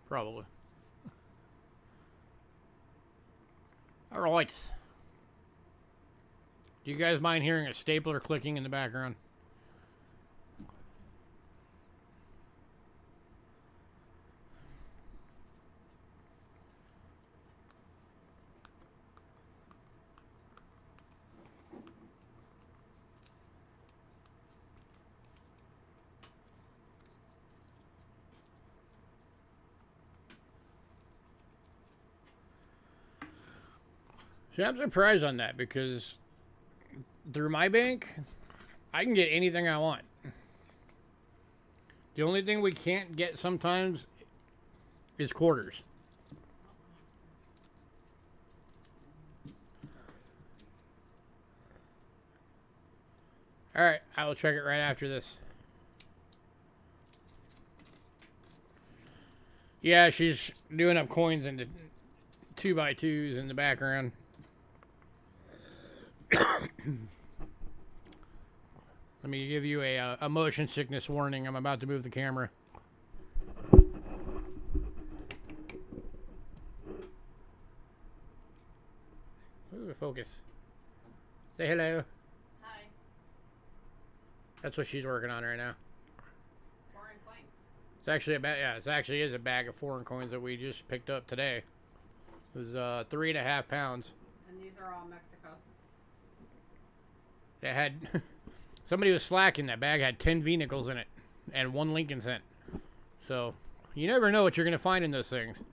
Speaker 1: Probably. All right. Do you guys mind hearing a stapler clicking in the background? See, I'm surprised on that because through my bank, I can get anything I want. The only thing we can't get sometimes is quarters. All right, I will check it right after this. Yeah, she's doing up coins into 2x2s in the background. Let me give you a motion sickness warning. I'm about to move the camera. Ooh, focus. Say hello.
Speaker 2: Hi.
Speaker 1: That's what she's working on right now.
Speaker 2: Foreign coins.
Speaker 1: It's actually a bag. Yeah, it actually is a bag of foreign coins that we just picked up today. It was 3.5 pounds.
Speaker 2: And these are all Mexico.
Speaker 1: It had somebody was slacking. That bag had 10 V-nickels in it and 1 Lincoln cent. So you never know what you're gonna find in those things.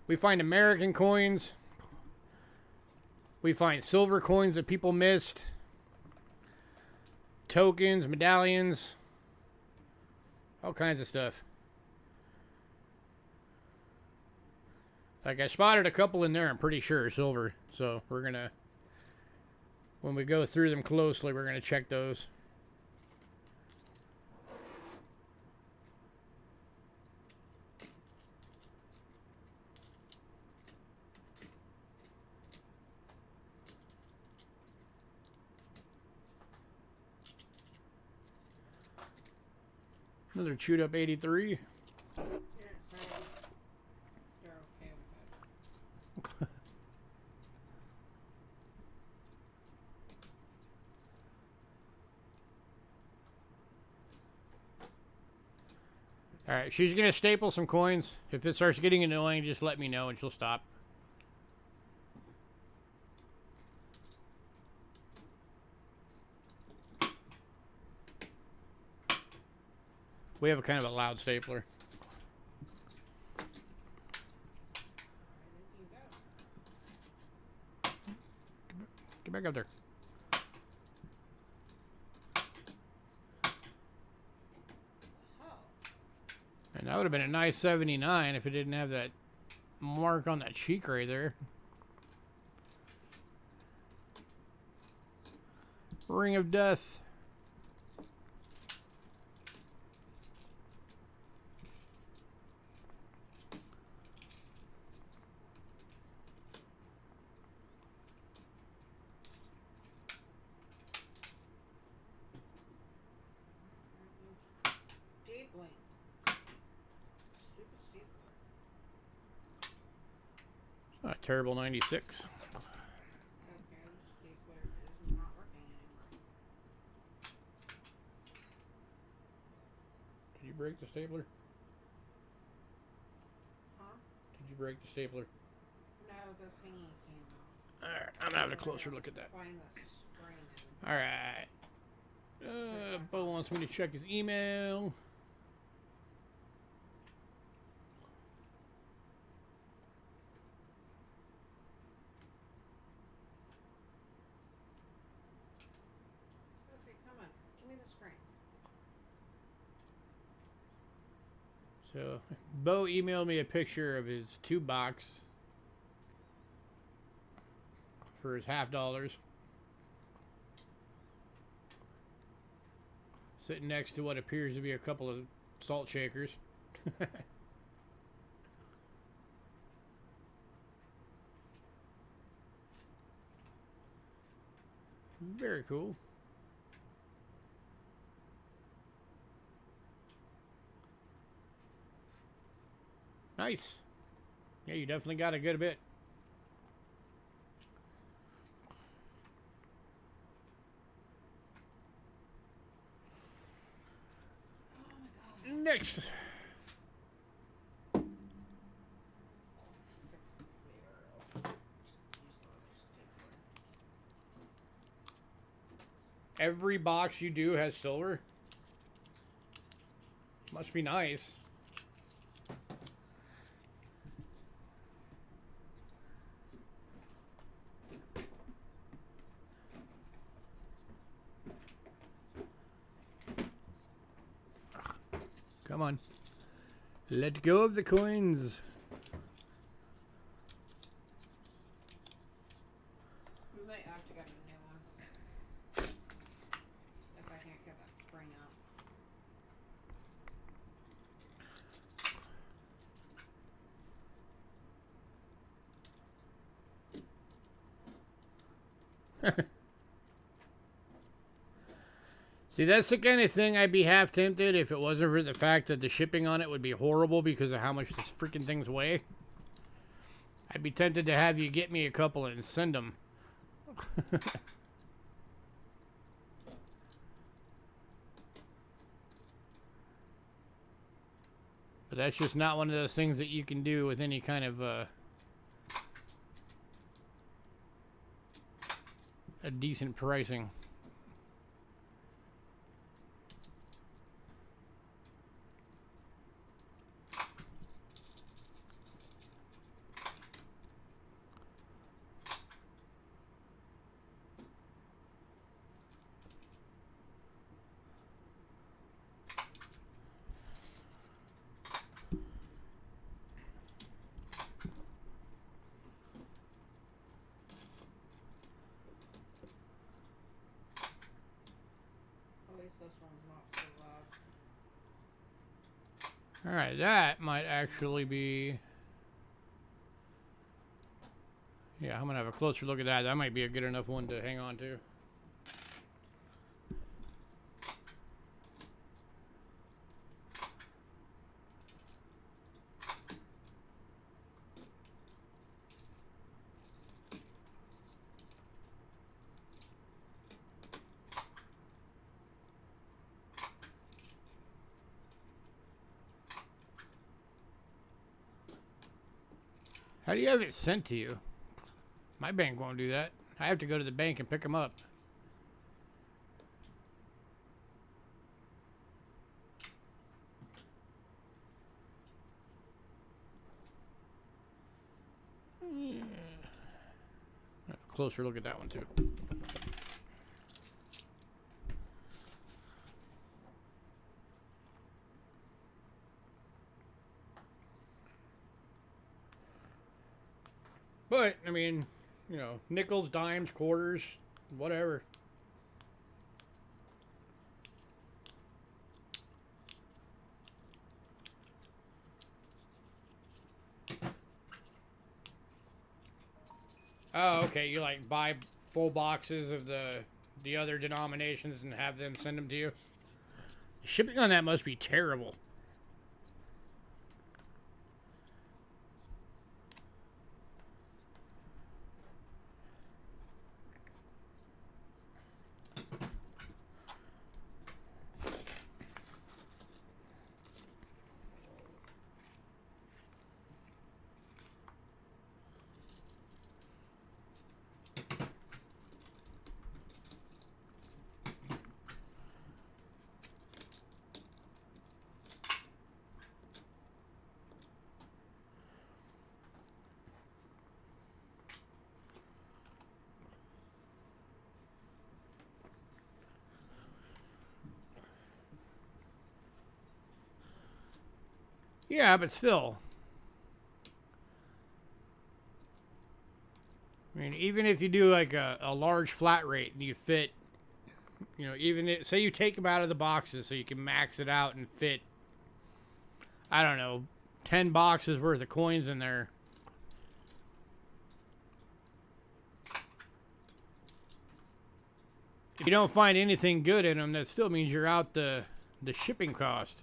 Speaker 1: We find American coins. We find silver coins that people missed. Tokens, medallions, all kinds of stuff. Like I spotted a couple in there, I'm pretty sure, silver. So we're gonna, when we go through them closely, we're gonna check those. Another chewed up 83.
Speaker 2: They're okay with it.
Speaker 1: Alright, she's gonna staple some coins. If it starts getting annoying, just let me know and she'll stop. We have a kind of a loud stapler. Get back up there. And that would have been a nice 79 if it didn't have that mark on that cheek right there. Ring of Death.
Speaker 2: Stapling. Stupid stapler.
Speaker 1: It's not a terrible 96.
Speaker 2: Okay, the stapler is not working anymore.
Speaker 1: Did you break the stapler?
Speaker 2: Huh?
Speaker 1: Did you break the stapler?
Speaker 2: No, the thingy came out.
Speaker 1: Alright, I'm having a closer look at that.
Speaker 2: Find the spring and
Speaker 1: Alright. Bo wants me to check his email.
Speaker 2: okay, come on. Give me the spring.
Speaker 1: So, Bo emailed me a picture of his 2 box for his $50. Sitting next to what appears to be a couple of salt shakers. Very cool. Nice. Yeah, you definitely got a good bit. Next. Every box you do has silver. Must be nice. Come on. Let go of the coins.
Speaker 2: We might have to get a new one. If I can't get that spring out.
Speaker 1: See, that's the kind of thing I'd be half tempted if it wasn't for the fact that the shipping on it would be horrible because of how much this freaking things weigh. I'd be tempted to have you get me a couple and send them. But that's just not one of those things that you can do with any kind of a decent pricing.
Speaker 2: At least this one's not so loud.
Speaker 1: Alright, that might actually be... Yeah, I'm going to have a closer look at that. That might be a good enough one to hang on to. How do you have it sent to you? My bank won't do that. I have to go to the bank and pick them up. Yeah. Have a closer look at that one too. But, I mean, you know, nickels, dimes, quarters, whatever. Oh, okay. You like buy full boxes of the other denominations and have them send them to you? Shipping on that must be terrible. Yeah, but still. I mean, even if you do like a large flat rate and you fit, you know, say you take them out of the boxes so you can max it out and fit, I don't know, 10 boxes worth of coins in there. If you don't find anything good in them, that still means you're out the shipping cost.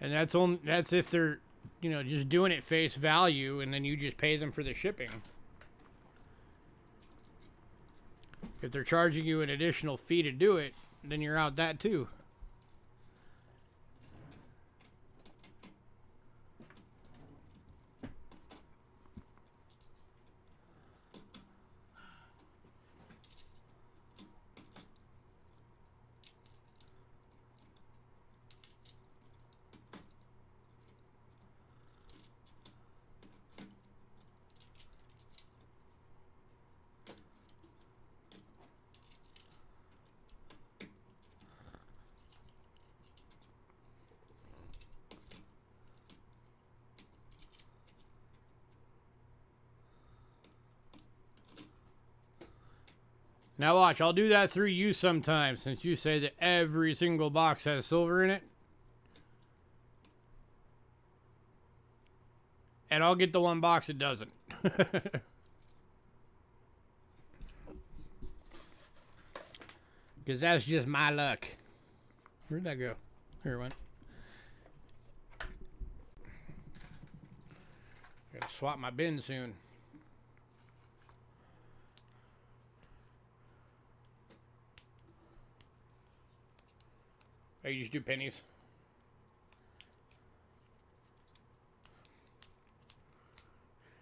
Speaker 1: And that's if they're, you know, just doing it face value, and then you just pay them for the shipping. If they're charging you an additional fee to do it, then you're out that too. Now watch, I'll do that through you sometime, since you say that every single box has silver in it. And I'll get the one box that doesn't. Because that's just my luck. Where'd that go? Here it went. Gotta swap my bin soon. Oh, you just do pennies?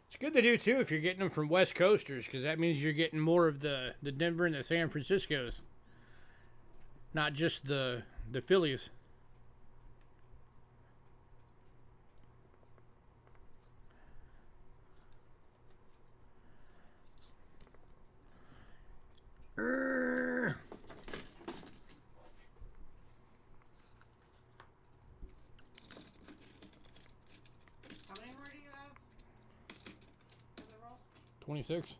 Speaker 1: It's good to do too if you're getting them from West Coasters, because that means you're getting more of the Denver and the San Franciscos, not just the Phillies.
Speaker 2: How many more do you have? For the rolls?
Speaker 1: 26.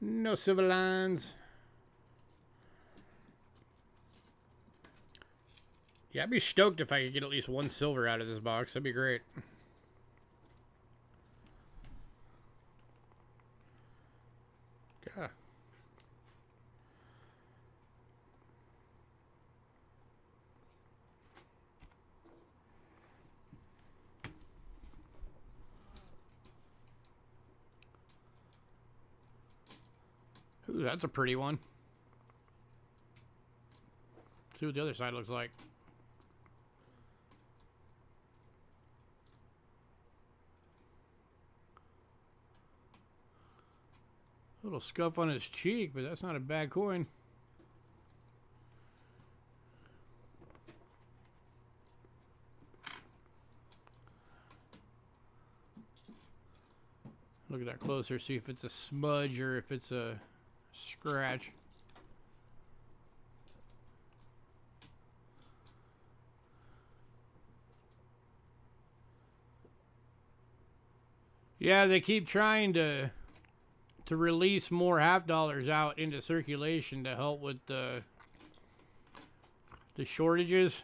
Speaker 1: No silver lines. Yeah, I'd be stoked if I could get at least one silver out of this box. That'd be great. God. Ooh, that's a pretty one. See what the other side looks like. Little scuff on his cheek, but that's not a bad coin. Look at that closer, see if it's a smudge or if it's a scratch. Yeah, they keep trying to release more half dollars out into circulation to help with the shortages.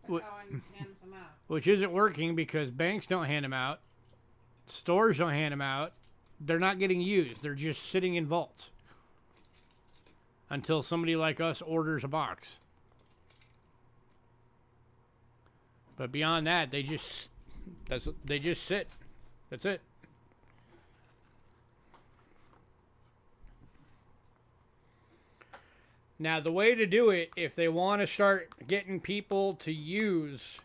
Speaker 2: That's how I hand some out.
Speaker 1: Which isn't working because banks don't hand them out. Stores don't hand them out. They're not getting used. They're just sitting in vaults until somebody like us orders a box. But beyond that, they just sit. That's it. Now, the way to do it, if they want to start getting people to use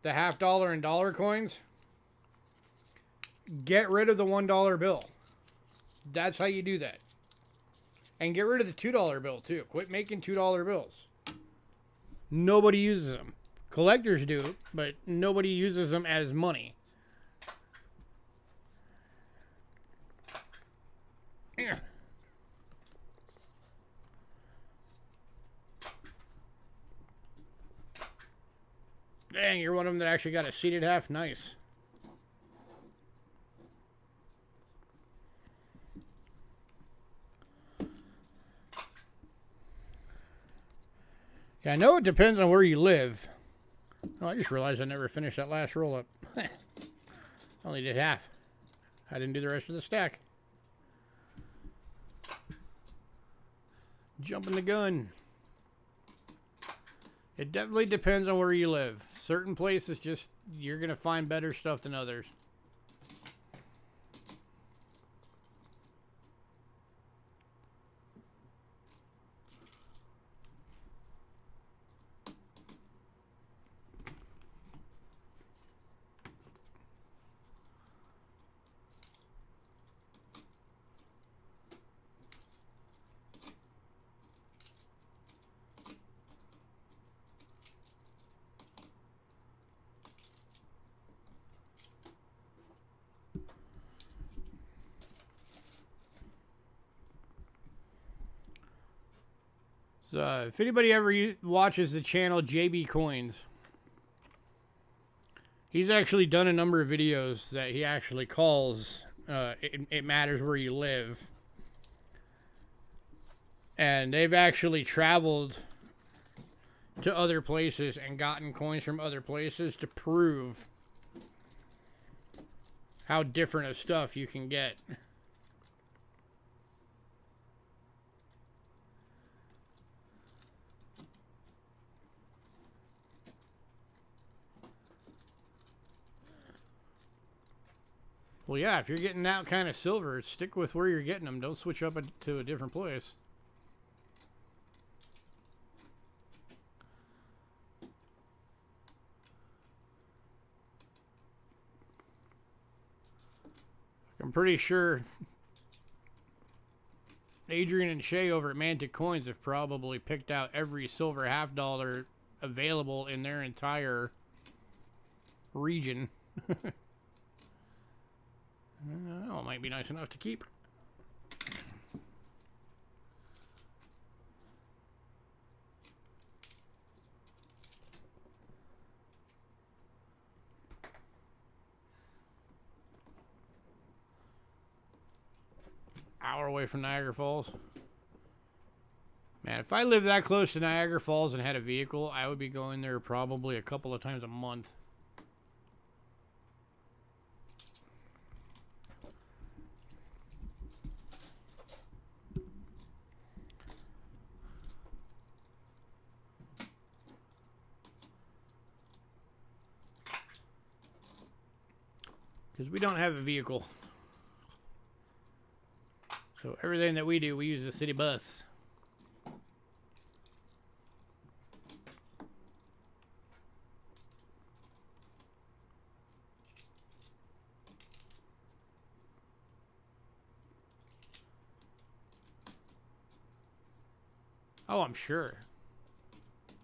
Speaker 1: the half dollar and dollar coins, get rid of the $1 bill. That's how you do that. And get rid of the $2 bill, too. Quit making $2 bills. Nobody uses them. Collectors do, but nobody uses them as money. Yeah. Dang, you're one of them that actually got a seated half. Nice. Yeah, I know it depends on where you live. Oh, I just realized I never finished that last roll up. Only did half. I didn't do the rest of the stack. Jumping the gun. It definitely depends on where you live. Certain places just, you're going to find better stuff than others. So, if anybody ever watches the channel JB Coins, he's actually done a number of videos that he actually calls it matters where you live. And they've actually traveled to other places and gotten coins from other places to prove how different of stuff you can get. Well, yeah, if you're getting that kind of silver, stick with where you're getting them. Don't switch up to a different place. I'm pretty sure Adrian and Shay over at Mantic Coins have probably picked out every silver $half available in their entire region. Oh, it might be nice enough to keep. Hour away from Niagara Falls. Man, if I lived that close to Niagara Falls and had a vehicle, I would be going there probably a couple of times a month. Because we don't have a vehicle. So everything that we do, we use the city bus. Oh, I'm sure.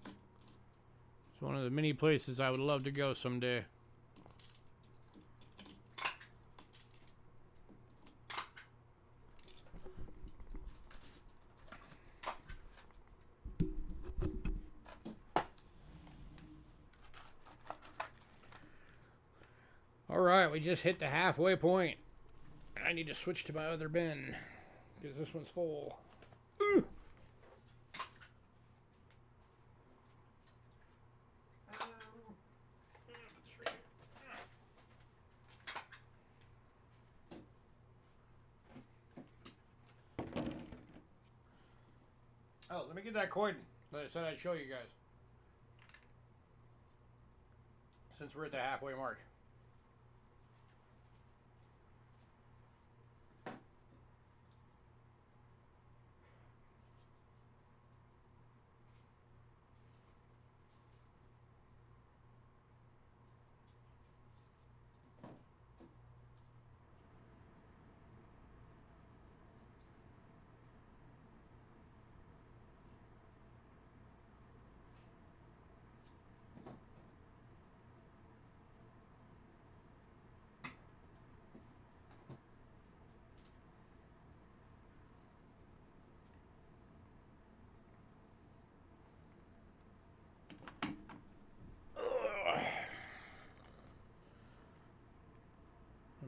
Speaker 1: It's one of the many places I would love to go someday. Alright, we just hit the halfway point. I need to switch to my other bin, because this one's full. Oh, let me get that coin that I said I'd show you guys. Since we're at the halfway mark.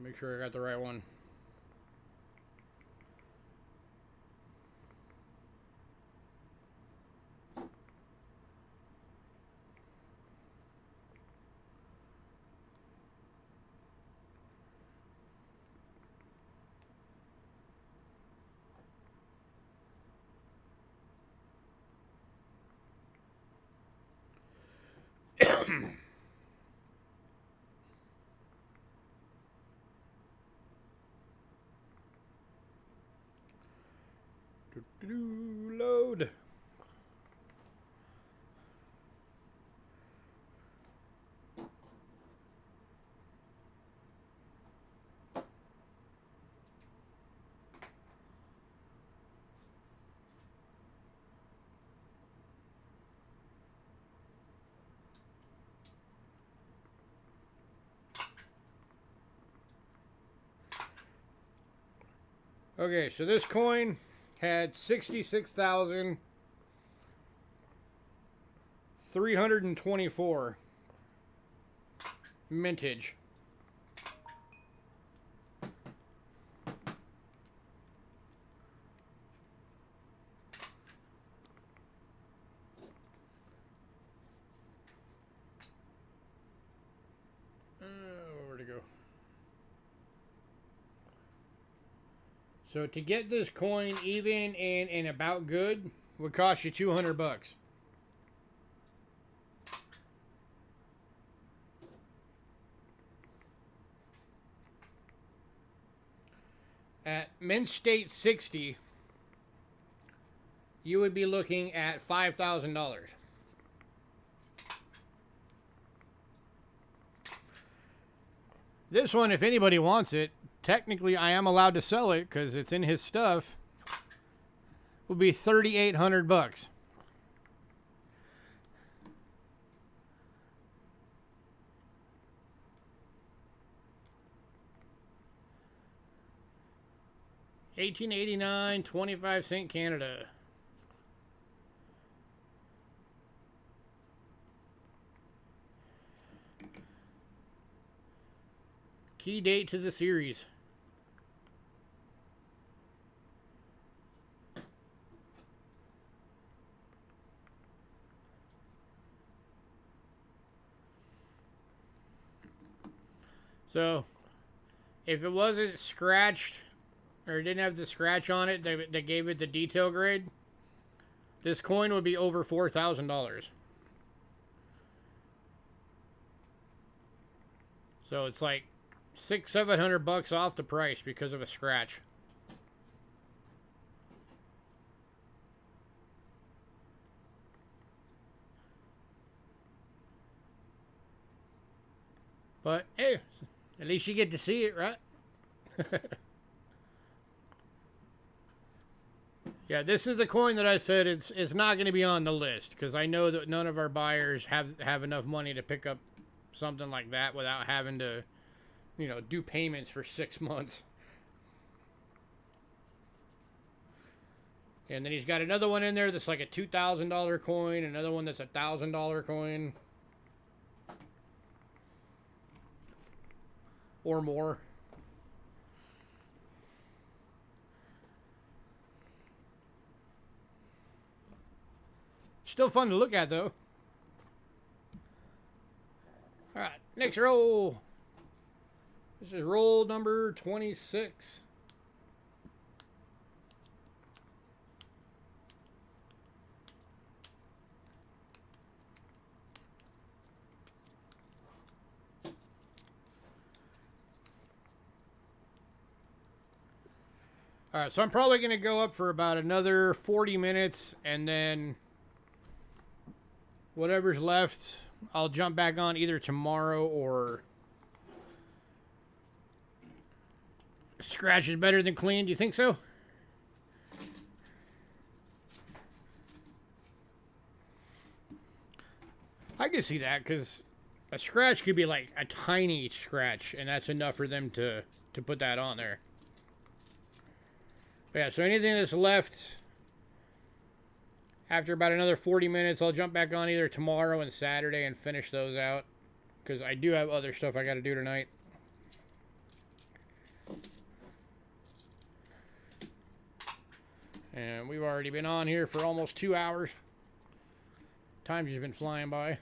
Speaker 1: Make sure I got the right one. Load. Okay, so this coin had 66,324 mintage. Where'd it go? So to get this coin even and about good would cost you $200. At mint state 60, you would be looking at $5,000. This one, if anybody wants it, technically I am allowed to sell it because it's in his stuff, would be $3,800. $18.89, 25-cent Canada. Key date to the series. So, if it wasn't scratched, or didn't have the scratch on it, they gave it the detail grade, this coin would be over $4,000. So it's like $600-700 off the price because of a scratch. But hey, at least you get to see it, right? Yeah, this is the coin that I said it's not going to be on the list because I know that none of our buyers have enough money to pick up something like that without having to, you know, do payments for 6 months. And then he's got another one in there that's like a $2,000 coin, another one that's a $1,000 coin. Or more. Still fun to look at, though. Alright, next roll. This is roll number 26. Alright, so I'm probably going to go up for about another 40 minutes, and then whatever's left, I'll jump back on either tomorrow or... Scratch is better than clean. Do you think so? I can see that, because a scratch could be like a tiny scratch, and that's enough for them to put that on there. But yeah, so anything that's left after about another 40 minutes, I'll jump back on either tomorrow and Saturday and finish those out, because I do have other stuff I got to do tonight. And we've already been on here for almost 2 hours. Time's just been flying by.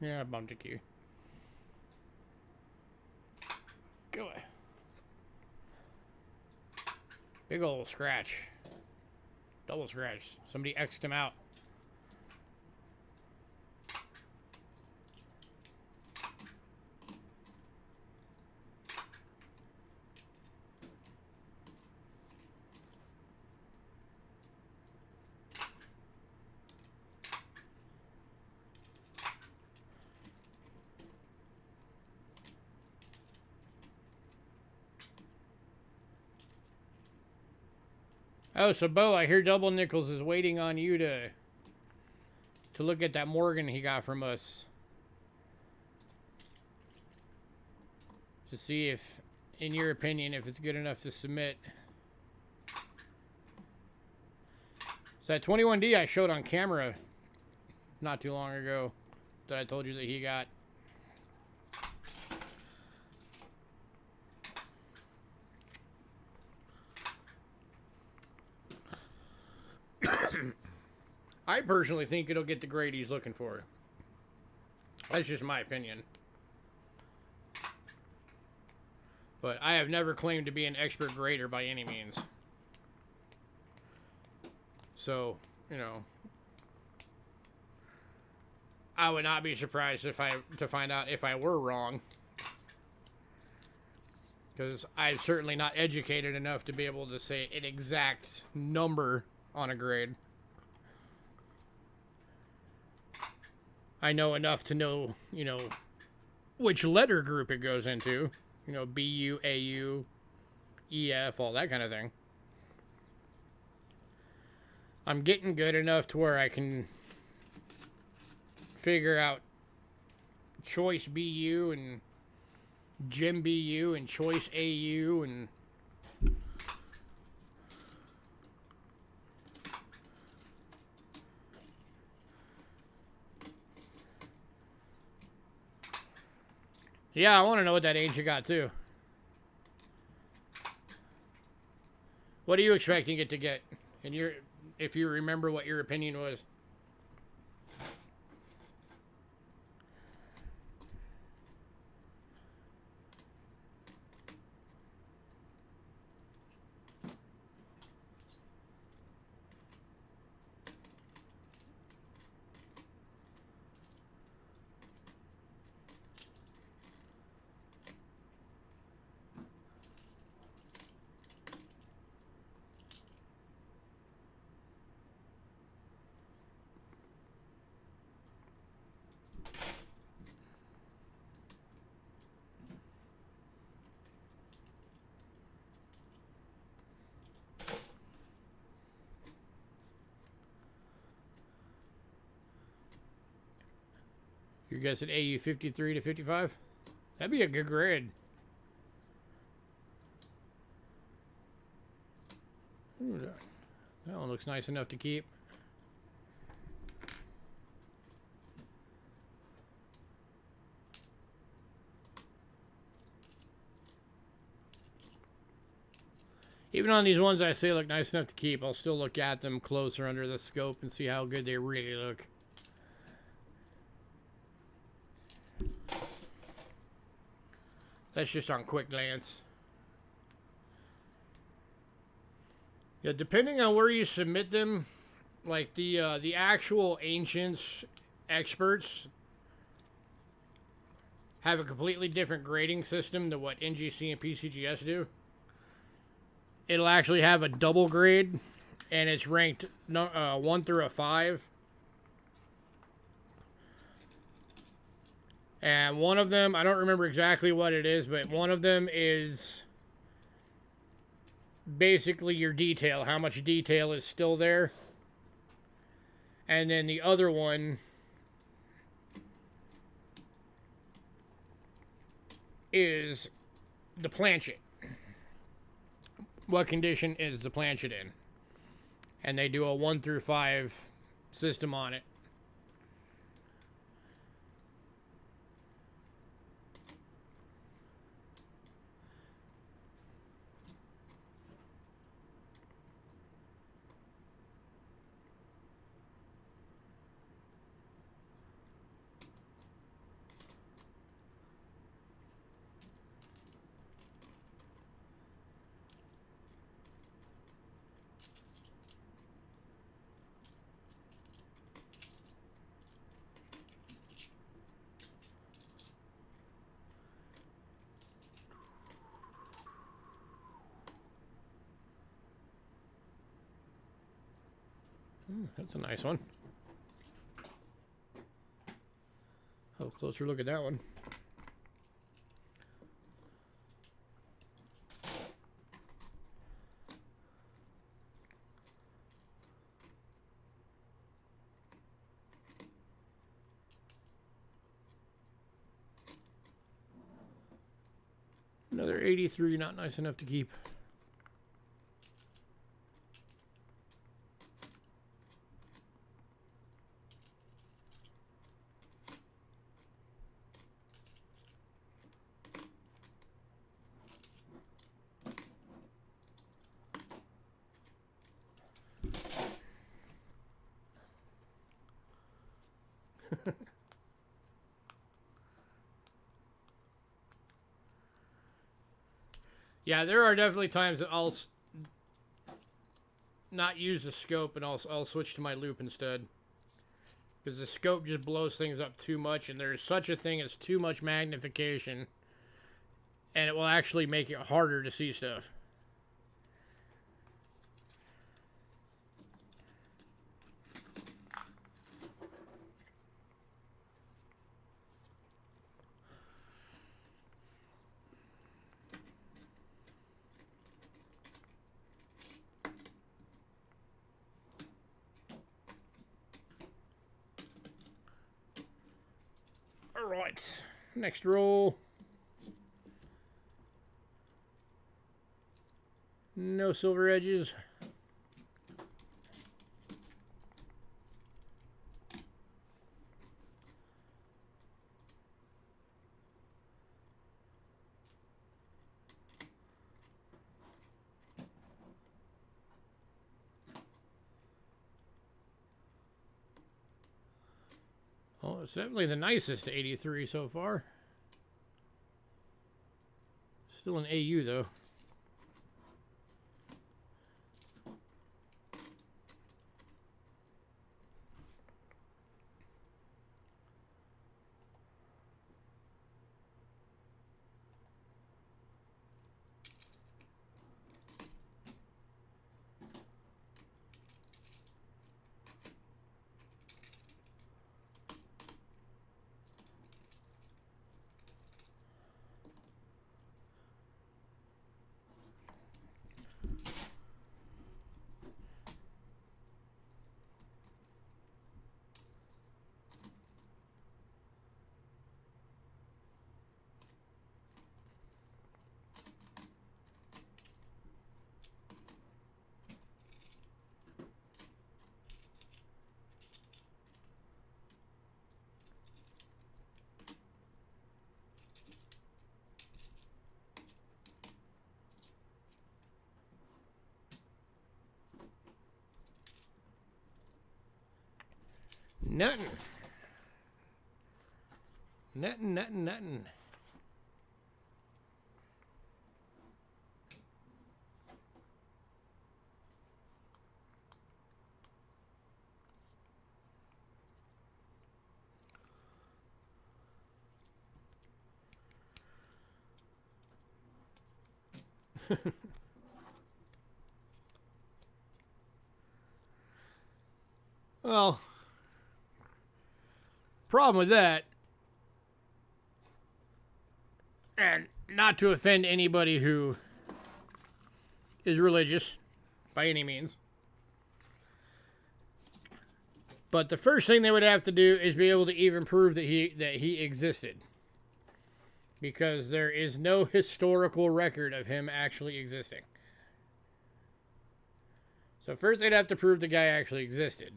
Speaker 1: Yeah, I bumped a key. Go away. Big old scratch. Double scratch. Somebody X'd him out. Oh, so Bo, I hear Double Nickels is waiting on you to look at that Morgan he got from us. To see if, in your opinion, if it's good enough to submit. So that 21D I showed on camera not too long ago that I told you that he got. I personally think it'll get the grade he's looking for. That's just my opinion. But I have never claimed to be an expert grader by any means. So, you know, I would not be surprised to find out if I were wrong. Because I'm certainly not educated enough to be able to say an exact number on a grade. I know enough to know, you know, which letter group it goes into. You know, BU, AU, EF, all that kind of thing. I'm getting good enough to where I can figure out choice BU and Gem BU and choice AU and yeah, I want to know what that ancient got too. What are you expecting it to get? And if you remember what your opinion was. You guessing AU 53 to 55? That'd be a good grade. Ooh, that one looks nice enough to keep. Even on these ones I say look nice enough to keep, I'll still look at them closer under the scope and see how good they really look. That's just on quick glance. Yeah, depending on where you submit them, like the actual ancients experts have a completely different grading system than what NGC and PCGS do. It'll actually have a double grade, and it's ranked 1 through a 5. And one of them, I don't remember exactly what it is, but one of them is basically your detail, how much detail is still there. And then the other one is the planchet. What condition is the planchet in? And they do a 1 through 5 system on it. That's a nice one. Oh, closer look at that one. Another 83, not nice enough to keep. Yeah, there are definitely times that I'll not use the scope and I'll switch to my loop instead. Because the scope just blows things up too much, and there's such a thing as too much magnification. And it will actually make it harder to see stuff. Alright, next roll. No silver edges. Oh, it's definitely the nicest 83 so far. Still an AU though. Nothing. Nothing. Well, problem with that, and not to offend anybody who is religious by any means, but the first thing they would have to do is be able to even prove that he existed, because there is no historical record of him actually existing. So first they'd have to prove the guy actually existed.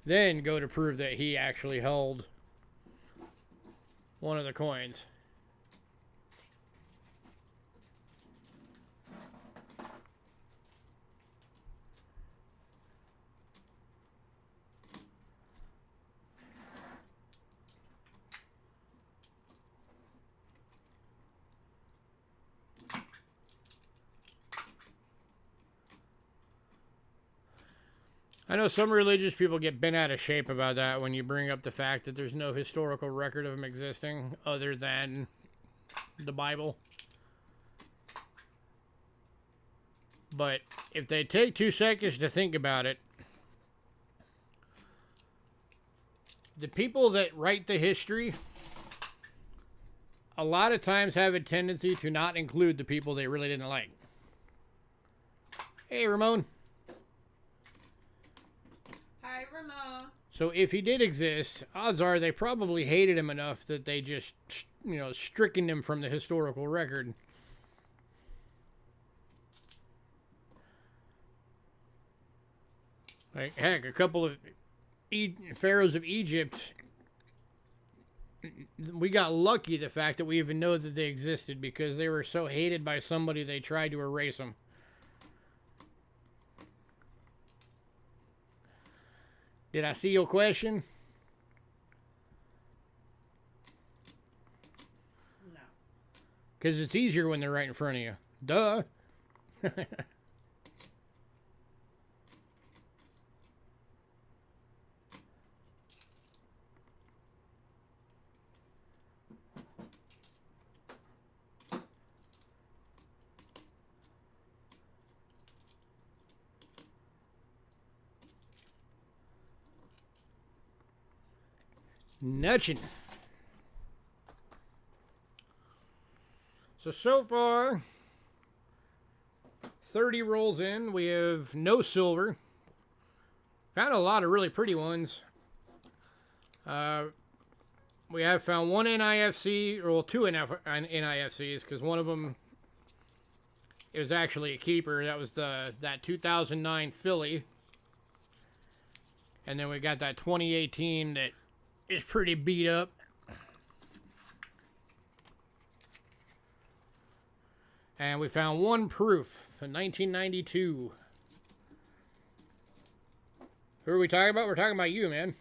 Speaker 1: Then go to prove that he actually held one of the coins. I know some religious people get bent out of shape about that when you bring up the fact that there's no historical record of him existing other than the Bible. But if they take 2 seconds to think about it, the people that write the history a lot of times have a tendency to not include the people they really didn't like. Hey, Ramon.
Speaker 2: Hi, Ramon.
Speaker 1: So if he did exist, odds are they probably hated him enough that they just, you know, stricken him from the historical record. Like, heck, a couple of pharaohs of Egypt, we got lucky the fact that we even know that they existed because they were so hated by somebody they tried to erase them. Did I see your question?
Speaker 2: No.
Speaker 1: Because it's easier when they're right in front of you. Duh. Nutchin'. So far, 30 rolls in. We have no silver. Found a lot of really pretty ones. We have found one NIFC, or well, two NIFCs, because one of them is actually a keeper. That was that 2009 Philly. And then we got that 2018 that is pretty beat up. And we found one proof from 1992. Who are we talking about? We're talking about you, man.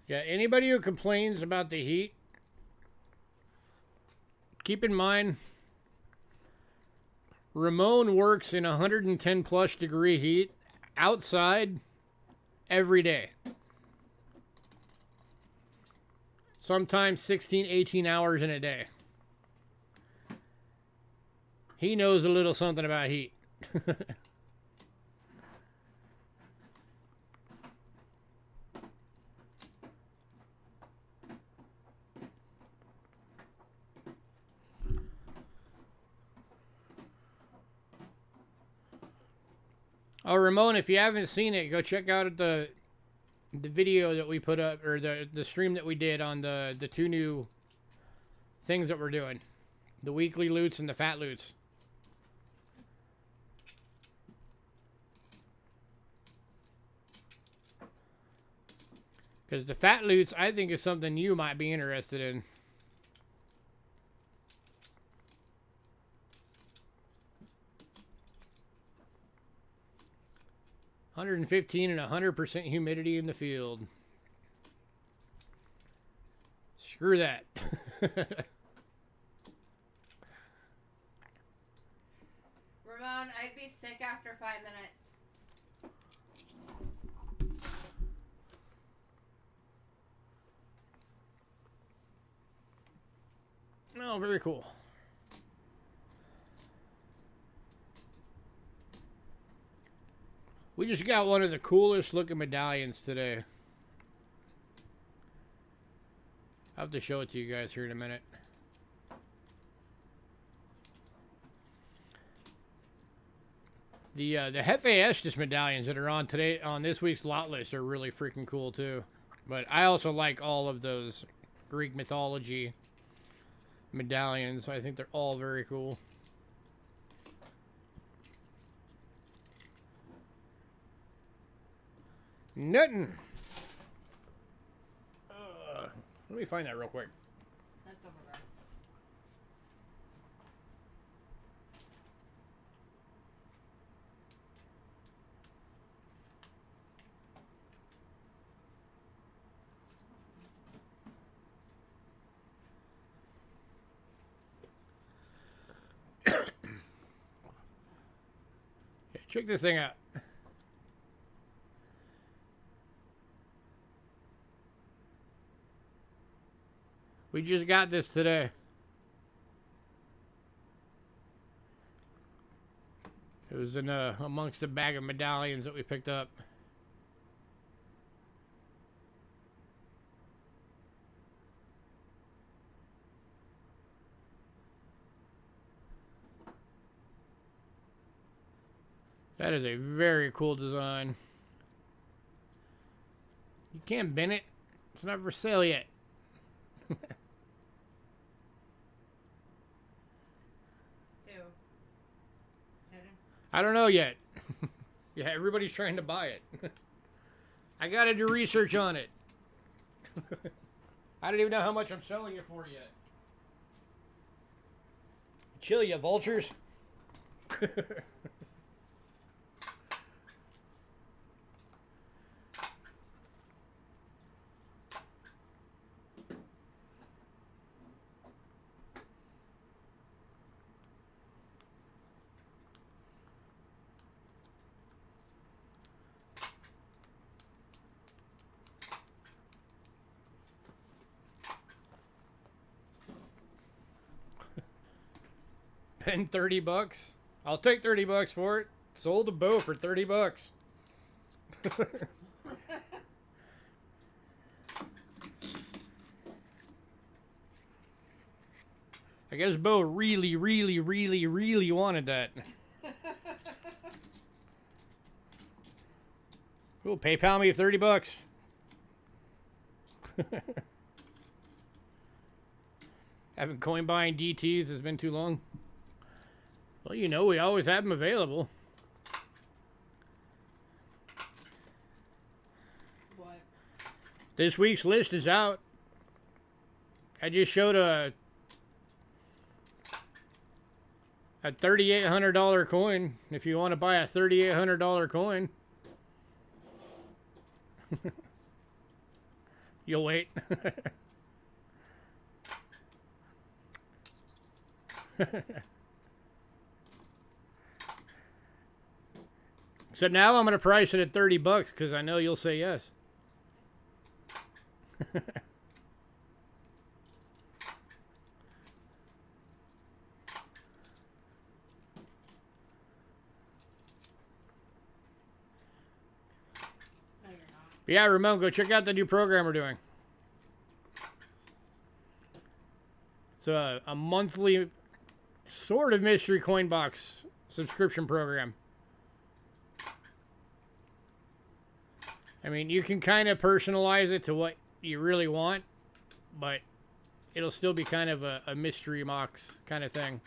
Speaker 1: Yeah, anybody who complains about the heat, keep in mind, Ramon works in 110 plus degree heat outside every day. Sometimes 16, 18 hours in a day. He knows a little something about heat. Oh, Ramon, if you haven't seen it, go check out the video that we put up, or the stream that we did on the two new things that we're doing. The weekly loots and the fat loots. Because the fat loots, I think, is something you might be interested in. $115 and 100% humidity in the field. Screw that.
Speaker 2: Ramon, I'd be sick after 5 minutes.
Speaker 1: Oh, very cool. We just got one of the coolest looking medallions today. I'll have to show it to you guys here in a minute. The Hefe Estes medallions that are on this week's lot list are really freaking cool too. But I also like all of those Greek mythology medallions. I think they're all very cool. Nothing. Let me find that real quick.
Speaker 2: That's over there.
Speaker 1: Check this thing out. We just got this today. It was in amongst a bag of medallions that we picked up. That is a very cool design. You can't bin it. It's not for sale yet.
Speaker 2: Ew. Hidden?
Speaker 1: I don't know yet. Yeah, everybody's trying to buy it. I gotta do research on it. I don't even know how much I'm selling it for yet. Chill, you vultures. Spend 30 bucks. I'll take 30 bucks for it. Sold a bow for 30 bucks. I guess Bo really, really, really, really wanted that. Cool, PayPal me 30 bucks. Haven't coin buying DTs has been too long. Well, you know, we always have them available.
Speaker 2: What?
Speaker 1: This week's list is out. I just showed a $3,800 coin. If you want to buy a $3,800 coin, you'll wait. So now I'm going to price it at 30 bucks because I know you'll say yes.
Speaker 2: No, you're not.
Speaker 1: But yeah, Ramon, go check out the new program we're doing. It's a monthly sort of mystery coin box subscription program. I mean, you can kind of personalize it to what you really want, but it'll still be kind of a mystery box kind of thing.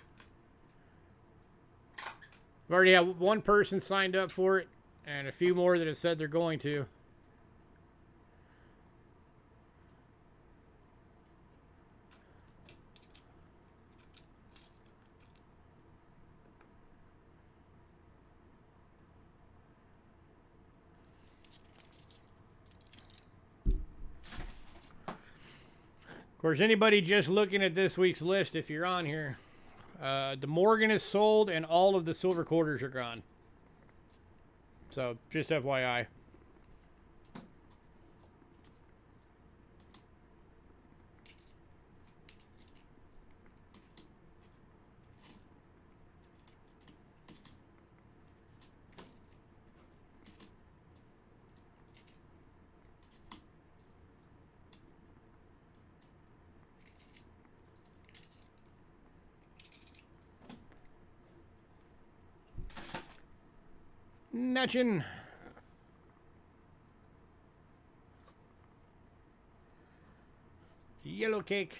Speaker 1: I've already had one person signed up for it, and a few more that have said they're going to. Of course, anybody just looking at this week's list, if you're on here, the Morgan is sold and all of the silver quarters are gone. So, just FYI. Natchin. Yellow cake.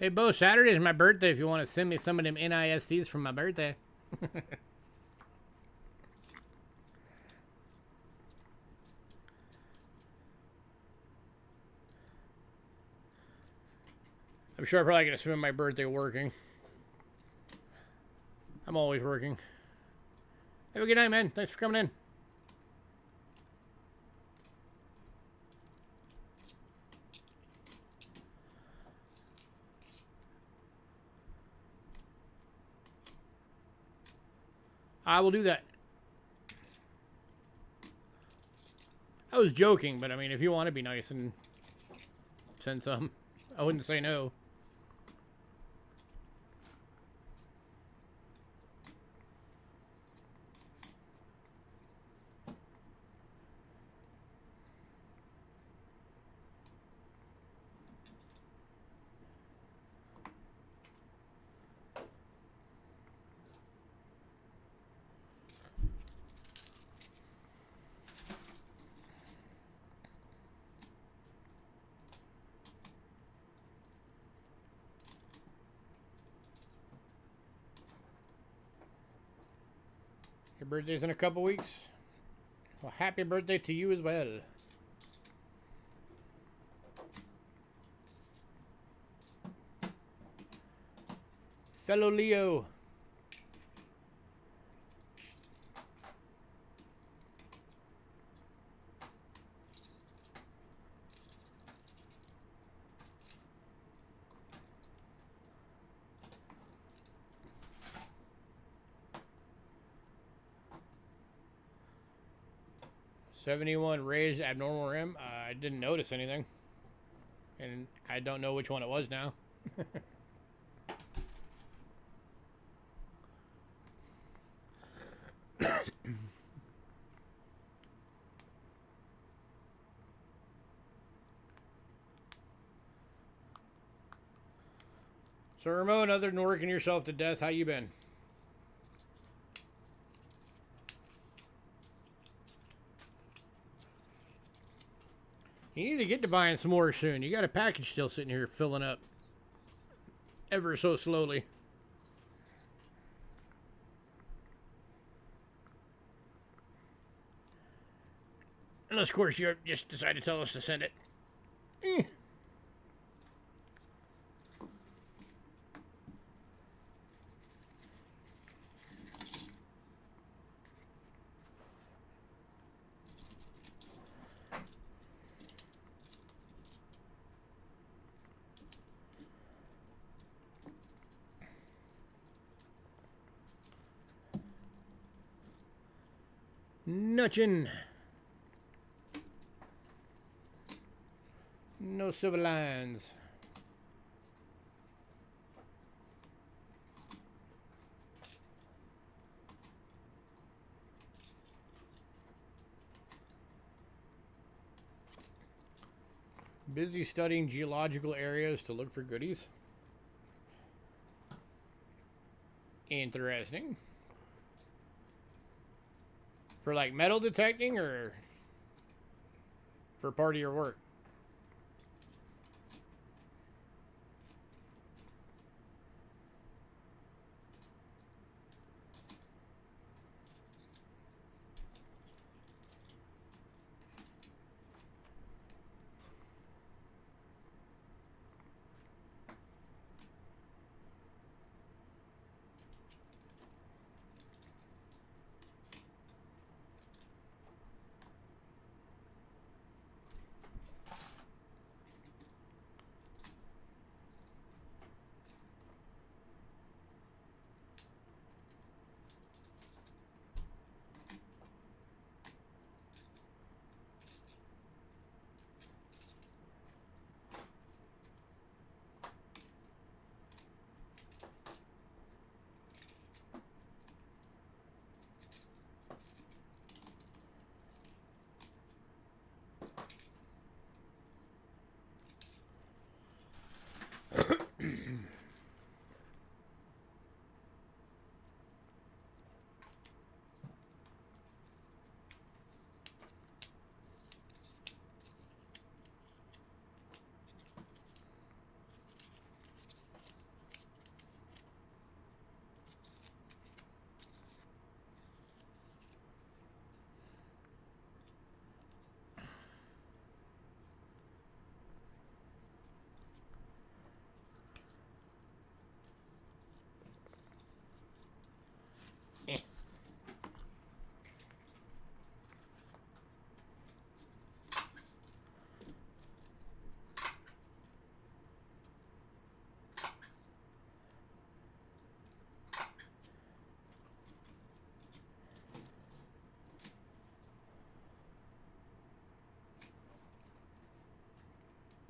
Speaker 1: Hey, Bo, Saturday is my birthday if you want to send me some of them NISCs from my birthday. I'm sure I'm probably going to spend my birthday working. I'm always working. Have a good night, man. Thanks for coming in. I will do that. I was joking, but I mean, if you want to be nice and send some, I wouldn't say no. Your birthday's in a couple weeks. Well, happy birthday to you as well. Fellow Leo. $71 raised abnormal rim. I didn't notice anything. And I don't know which one it was now. So Ramon, other than working yourself to death, how you been? You need to get to buying some more soon. You got a package still sitting here filling up ever so slowly. Unless, of course, you just decide to tell us to send it. Nutchin'. No silver lines. Busy studying geological areas to look for goodies. Interesting. For like metal detecting or for part of your work?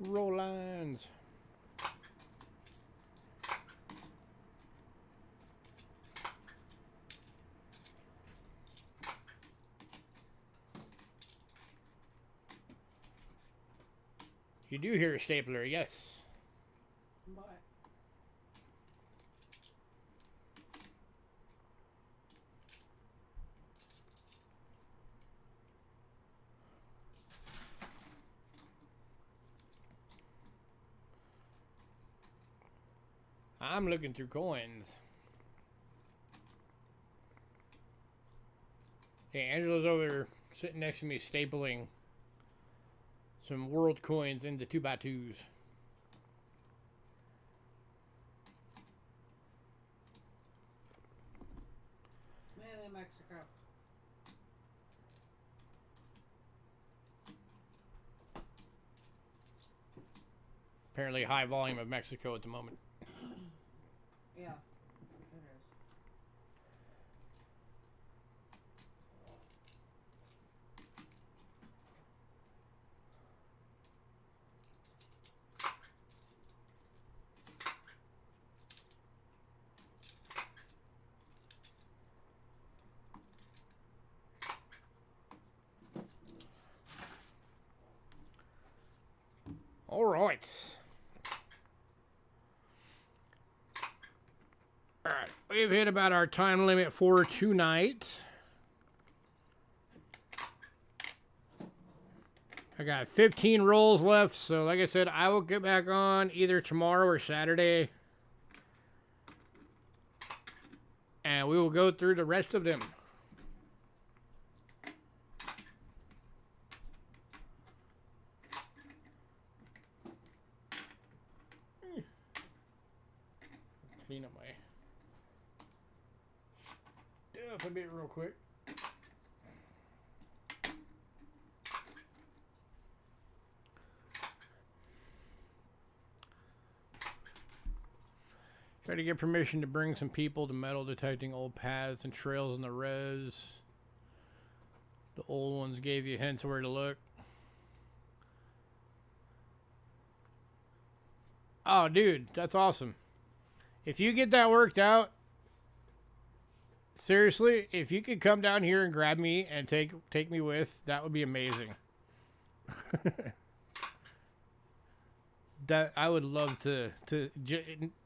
Speaker 1: Roll lines. You do hear a stapler, yes.
Speaker 2: But
Speaker 1: I'm looking through coins. Hey, Angela's over there sitting next to me stapling some world coins into 2x2s.
Speaker 2: mainly Mexico.
Speaker 1: Apparently high volume of Mexico at the moment.
Speaker 2: Yeah, it is.
Speaker 1: All right. All right, we've hit about our time limit for tonight. I got 15 rolls left, so like I said, I will get back on either tomorrow or Saturday. And we will go through the rest of them. Clean up my stuff a bit real quick. Try to get permission to bring some people to metal detecting old paths and trails in the res. The old ones gave you hints where to look. Oh, dude, that's awesome. If you get that worked out, seriously, if you could come down here and grab me and take me with, that would be amazing. That I would love to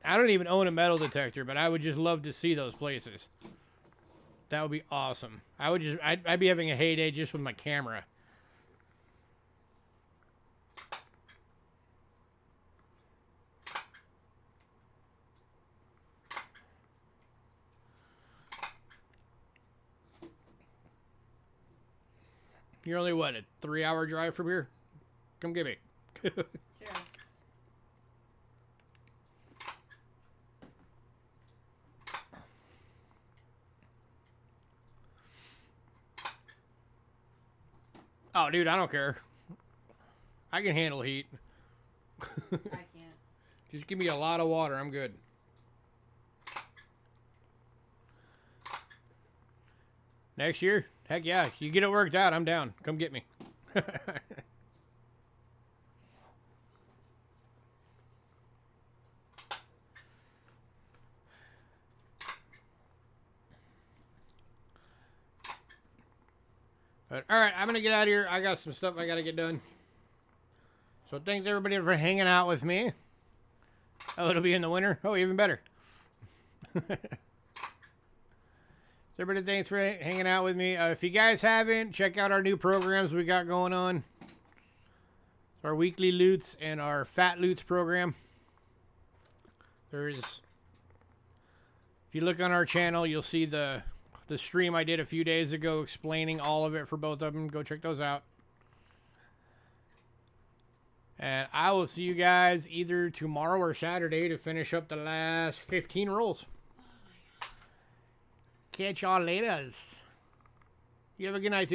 Speaker 1: I don't even own a metal detector, but I would just love to see those places. That would be awesome. I'd be having a heyday just with my camera. You're only what, a 3-hour drive from here? Come get me.
Speaker 2: Sure.
Speaker 1: Oh, dude, I don't care. I can handle heat.
Speaker 2: I can't.
Speaker 1: Just give me a lot of water. I'm good. Next year? Heck yeah. You get it worked out, I'm down. Come get me. But, all right, I'm going to get out of here. I got some stuff I got to get done. So thanks, everybody, for hanging out with me. Oh, it'll be in the winter? Oh, even better. So everybody, thanks for hanging out with me. If you guys haven't, check out our new programs we got going on. Our Weekly Loots and our Fat Loots program. If you look on our channel, you'll see the stream I did a few days ago explaining all of it for both of them. Go check those out. And I will see you guys either tomorrow or Saturday to finish up the last 15 rolls. Catch y'all later. You have a good night, too.